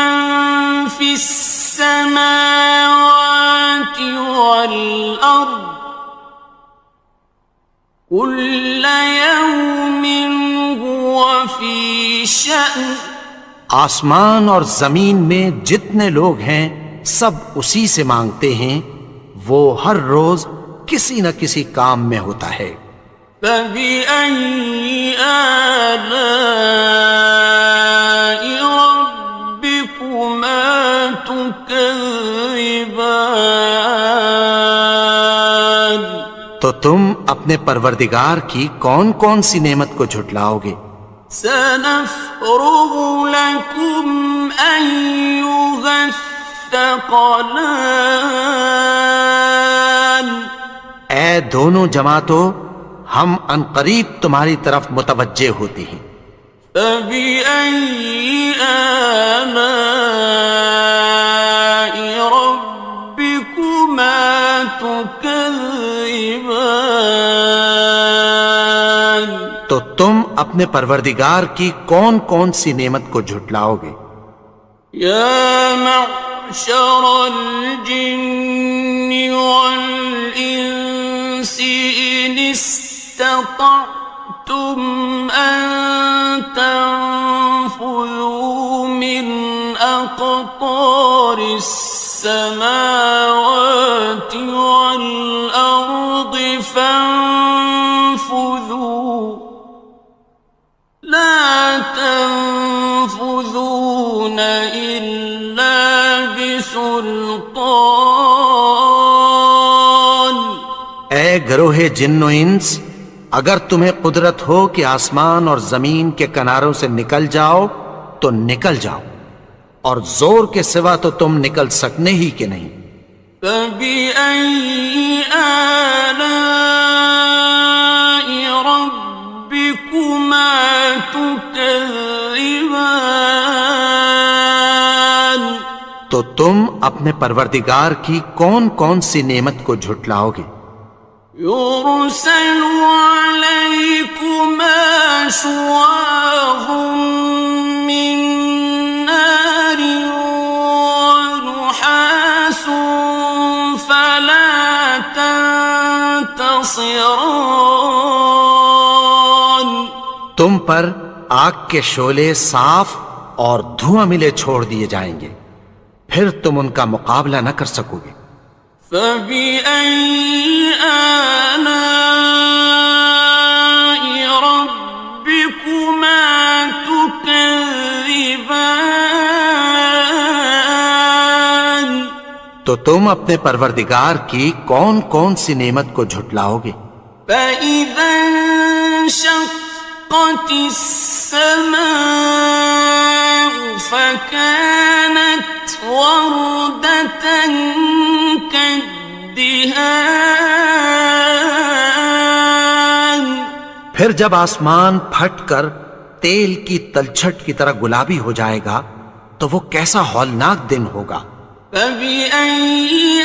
في السماوات والأرض كل يوم هو في شأن، آسمان اور زمین میں جتنے لوگ ہیں سب اسی سے مانگتے ہیں، وہ ہر روز کسی نہ کسی کام میں ہوتا ہے۔ فبأي آلاء ربكما تكذبان، تو تم اپنے پروردگار کی کون کون سی نعمت کو جھٹلاؤ گے؟ سنفرغ لكم أيها الثقلان اے دونوں جماعتوں، ہم عنقریب تمہاری طرف متوجہ ہوتے ہیں۔ فبأي آلاء ربكما تكذبان تو تم اپنے پروردگار کی کون کون سی نعمت کو جھٹلاؤ گے؟ يا معشر الجن والإنس إن استطعتم أن تنفذوا من أقطار السماوات والأرض فانفذوا لا تنفذون إلا بسلطان اے گروہ جن و انس، اگر تمہیں قدرت ہو کہ آسمان اور زمین کے کناروں سے نکل جاؤ تو نکل جاؤ، اور زور کے سوا تو تم نکل سکنے ہی کہ نہیں۔ فبأي آلاء ربكما تكذبان تو تم اپنے پروردگار کی کون کون سی نعمت کو جھٹلاؤ گے؟ يرسل عليكما شواظ من نار ونحاس فلا تنتصران تم پر آگ کے شعلے صاف اور دھواں ملے چھوڑ دیے جائیں گے، پھر تم ان کا مقابلہ نہ کر سکو گے۔ فبأي آلاء ربكما تكذبان تو تم اپنے پروردگار کی کون کون سی نعمت کو جھٹلاؤ گے؟ فإذا انشقت السماء فكانت وردة كالدهان پھر جب آسمان پھٹ کر تیل کی تلچھٹ کی طرح گلابی ہو جائے گا تو وہ کیسا ہولناک دن ہوگا۔ فبأي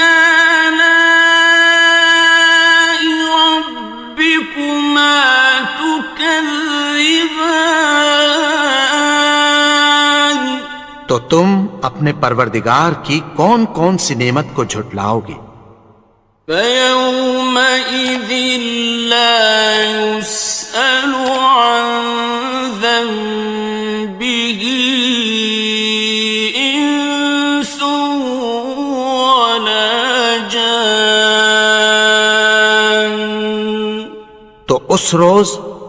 آلاء ربكما تكذبان تو تم اپنے پروردگار کی کون کون سی نعمت کو جھٹلاؤ گے؟ فيومئذ لا يسأل عن ذنبه إنس ولا جان تو اس روز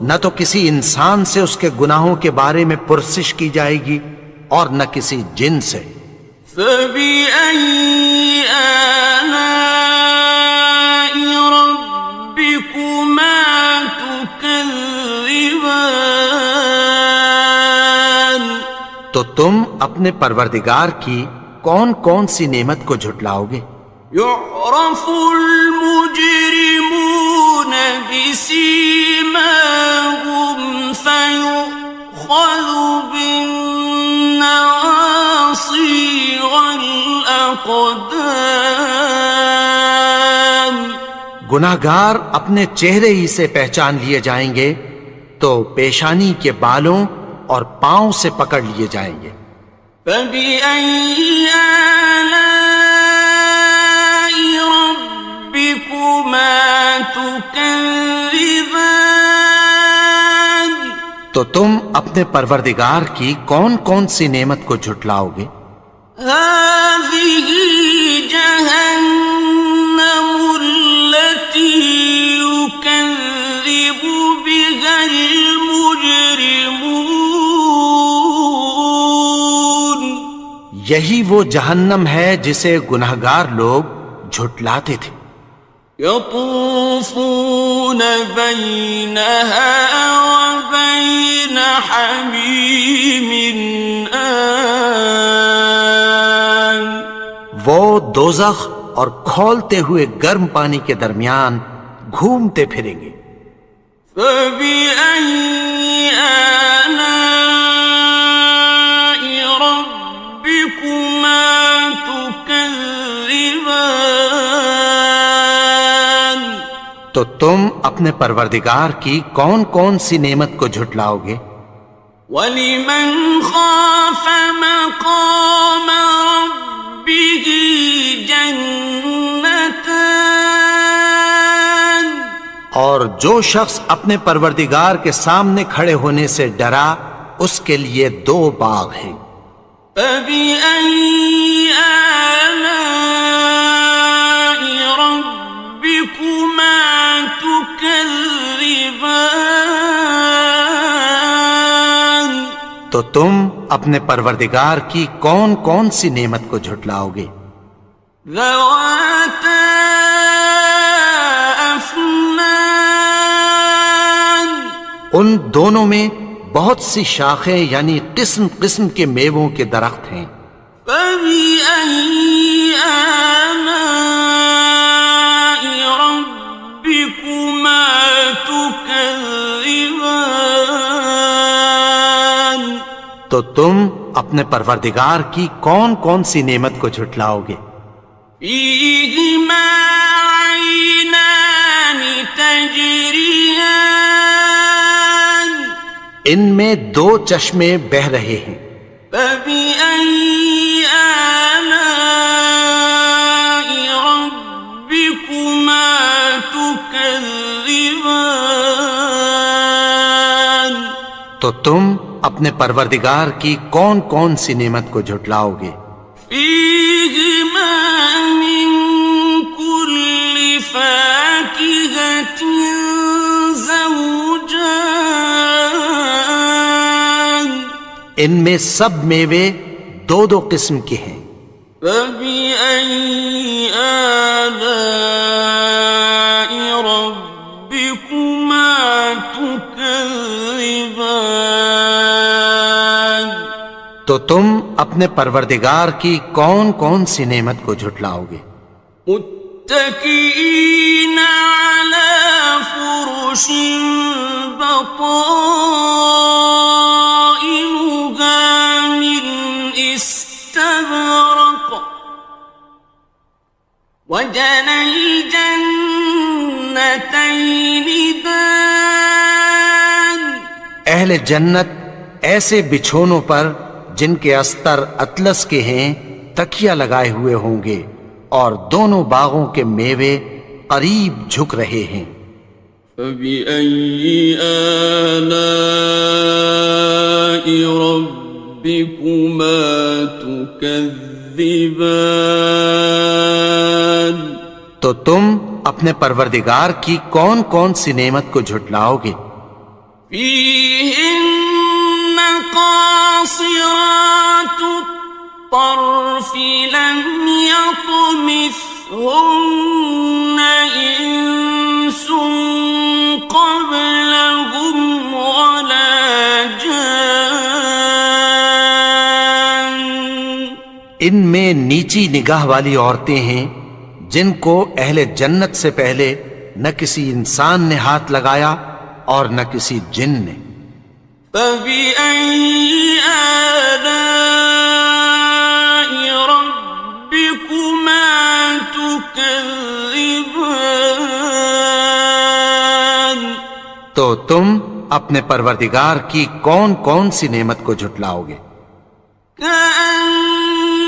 نہ تو کسی انسان سے اس کے گناہوں کے بارے میں پرسش کی جائے گی اور نہ کسی جن سے۔ فبأي آلاء ربكما تكذبان تو تم اپنے پروردگار کی کون کون سی نعمت کو جھٹلاؤ گے؟ يعرف المجرمون بسيماهم فيؤخذ بالنواصي والأقدام گناہگار اپنے چہرے ہی سے پہچان لیے جائیں گے تو پیشانی کے بالوں اور پاؤں سے پکڑ لیے جائیں گے۔ فبأي آلاء ربكما تكذبان تو تم اپنے پروردگار کی کون کون سی نعمت کو جھٹلاؤ گے؟ هذه جهنم التي يكذب بها المجرمون یہی وہ جہنم ہے جسے گناہگار لوگ جھٹلاتے تھے۔ يطوفون بينها وبين حميم آن وہ دوزخ اور کھولتے ہوئے گرم پانی کے درمیان گھومتے پھریں گے. فبأي آلاء ربكما تكذبان تو تم اپنے پروردگار کی کون کون سی نعمت کو جھٹلاؤ گے؟ وَلِمَنْ خَافَ مَقَامَ رَبِّهِ جَنَّتَانِ اور جو شخص اپنے پروردگار کے سامنے کھڑے ہونے سے ڈرا اس کے لیے 2 باغ ہیں. فَبِأَيِّ آلَاءِ رَبِّكُمَا تُكَذِّبَانِ تو تم اپنے پروردگار کی کون کون سی نعمت کو جھٹلاؤ گے؟ ذَوَاتَا أَفْنَانٍ ان دونوں میں بہت سی شاخیں یعنی قسم قسم کے میووں کے درخت ہیں. فَبِأَيِّ آلَاءِ رَبِّكُمَا تُكَذِّبَانِ تو تم اپنے پروردگار کی کون کون سی نعمت کو جھٹلاؤ گے؟ فِيهِمَا عَيْنَانِ تَجْرِيَانِ ان میں 2 چشمے بہہ رہے ہیں. فَبِأَيِّ آلَاءِ رَبِّكُمَا تُكَذِّبَانِ تو تم اپنے پروردگار کی کون کون سی نعمت کو جھٹلاؤ گے؟ فِيهِمَا مِن كُلِّ فَاكِهَةٍ زَوْجَانِ ان میں سب میوے 2 قسم کے ہیں. فَبِأَيِّ آلَاءِ رَبِّكُمَا تُكَذِّبَانِ تو تم اپنے پروردگار کی کون کون سی نعمت کو جھٹلاؤ گے؟ متكئين على فرش بطائنها من استبرق وجنى الجنتين دان اہل جنت ایسے بچھونوں پر جن کے استر اطلس کے ہیں تکیہ لگائے ہوئے ہوں گے اور دونوں باغوں کے میوے قریب جھک رہے ہیں. فَبِأَيِّ آلَاءِ رَبِّكُمَا تُكَذِّبَانِ تو تم اپنے پروردگار کی کون کون سی نعمت کو جھٹلاؤ گے؟ فِيهِنَّ قَاصِرَاتُ الطَّرْفِ لَمْ يَطْمِثْهُنَّ إِنسٌ قَبْلَهُمْ وَلَا جَانٌّ ان میں نیچی نگاہ والی عورتیں ہیں جن کو اہل جنت سے پہلے نہ کسی انسان نے ہاتھ لگایا اور نہ کسی جن نے. فَبِأَيِّ آلَاءِ رَبِّكُمَا تُكَذِّبَانِ تو تم اپنے پروردگار کی کون کون سی نعمت کو جھٹلاؤ گے؟ كَأَنَّهُنَّ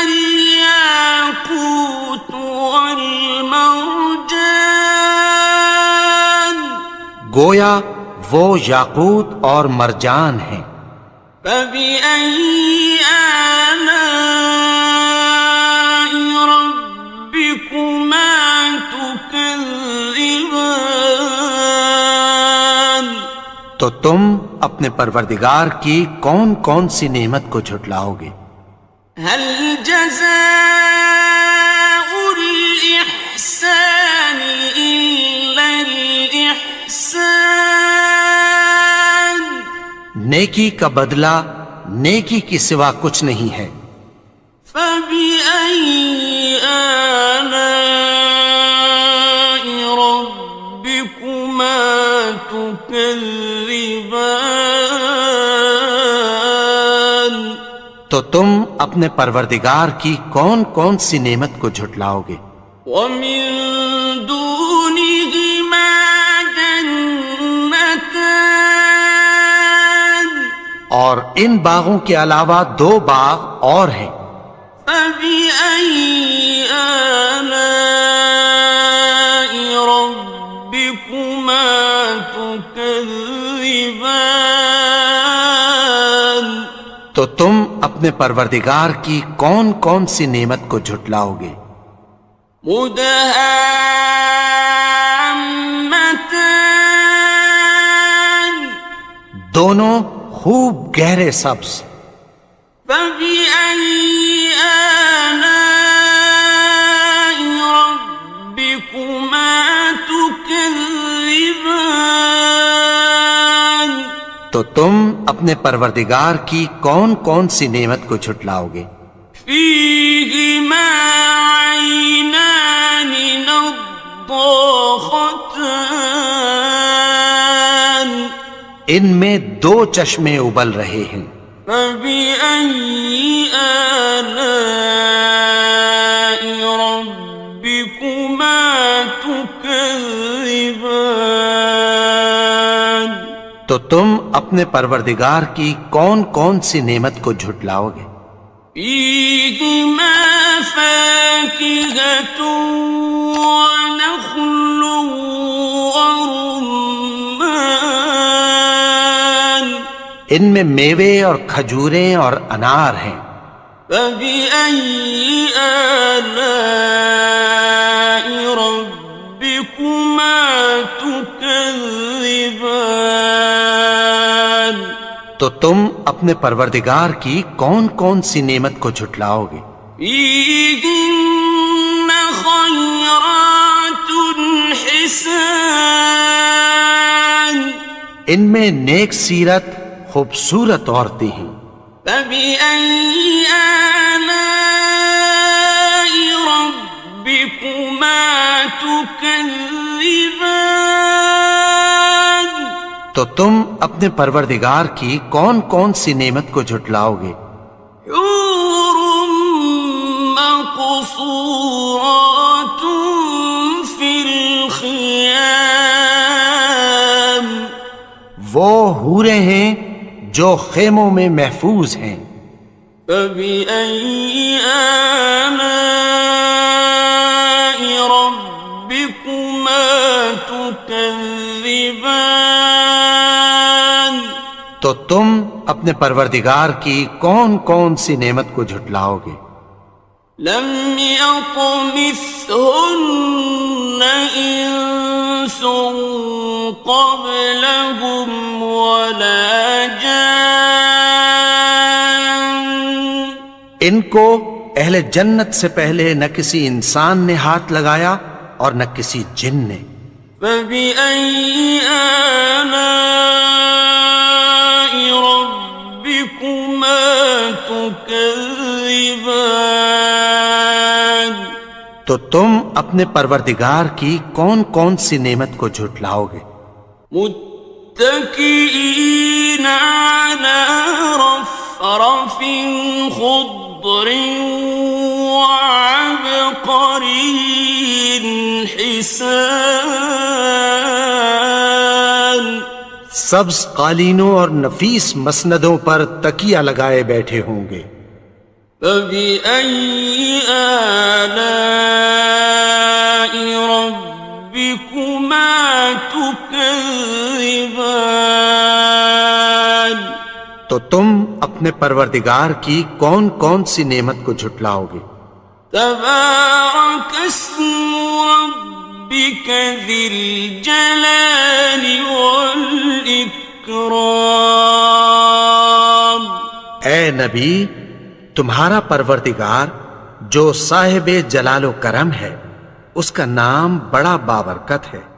الْيَاقُوتُ وَالْمَرْجَانُ گویا وہ یاقوت اور مرجان ہیں. فَبِأَيِّ آلَاءِ رَبِّكُمَا تُكَذِّبَانِ تو تم اپنے پروردگار کی کون کون سی نعمت کو جھٹلاؤ گے؟ هَلْ جَزَاءُ الْإِحْسَانِ نیکی کا بدلہ نیکی کی سوا کچھ نہیں ہے۔ فبأي آلاء ربكما تكذبان؟ تو تم اپنے پروردگار کی کون کون سی نعمت کو جھٹلاؤ گے؟ ومن دونهما جنتان، اور ان باغوں کے علاوہ دو باغ اور ہیں۔ فبأي آلاء ربكما تكذبان؟ تو تم اپنے پروردگار کی کون کون سی نعمت کو جھٹلاؤ گے؟ مدہامتان، دونوں خوب گہرے سبز۔ فبأي آلاء ربكما تكذبان؟ تو تم اپنے پروردگار کی کون کون سی نعمت کو جھٹلاؤ گے؟ فيهما عينان نضاختان، ان میں دو چشمے ابل رہے ہیں۔ فبأي آلاء ربكما تكذبان؟ تو تم اپنے پروردگار کی کون کون سی نعمت کو جھٹلاؤ گے؟ فيهما فاكهة ونخل ورمان، ان میں میوے اور کھجوریں اور انار ہیں۔ فبأي آلاء ربكما تكذبان؟ تو تم اپنے پروردگار کی کون کون سی نعمت کو جھٹلاؤ گے؟ فيهن خيرات حسان، ان میں نیک سیرت خوبصورت عورتیں ہیں۔ فبأي آلاء ربكما تكذبان؟ تو تم اپنے پروردگار کی کون کون سی نعمت کو جھٹلاؤ گے؟ حور مقصورات في الخيام، وہ حوریں ہیں جو خیموں میں محفوظ ہیں۔ فبأي آلاء ربكما تكذبان؟ تو تم اپنے پروردگار کی کون کون سی نعمت کو جھٹلاؤ گے؟ لم يطمثهن إنس قبلهم ولا جان، ان کو اہل جنت سے پہلے نہ کسی انسان نے ہاتھ لگایا اور نہ کسی جن نے۔ فبأي آلاء ربكما تكذبان؟ تو تم اپنے پروردگار کی کون کون سی نعمت کو جھٹلاؤ گے؟ متكئين على رفرف خضر وعبقري حسان، سبز قالینوں اور نفیس مسندوں پر تکیہ لگائے بیٹھے ہوں گے۔ فبأي آلاء ربكما تكذبان؟ تو تم اپنے پروردگار کی کون کون سی نعمت کو جھٹلاؤ گے؟ تبارك اسم ربك ذي الجلال والإكرام۔ اے نبی، تمہارا پروردگار جو صاحب جلال و کرم ہے، اس کا نام بڑا بابرکت ہے۔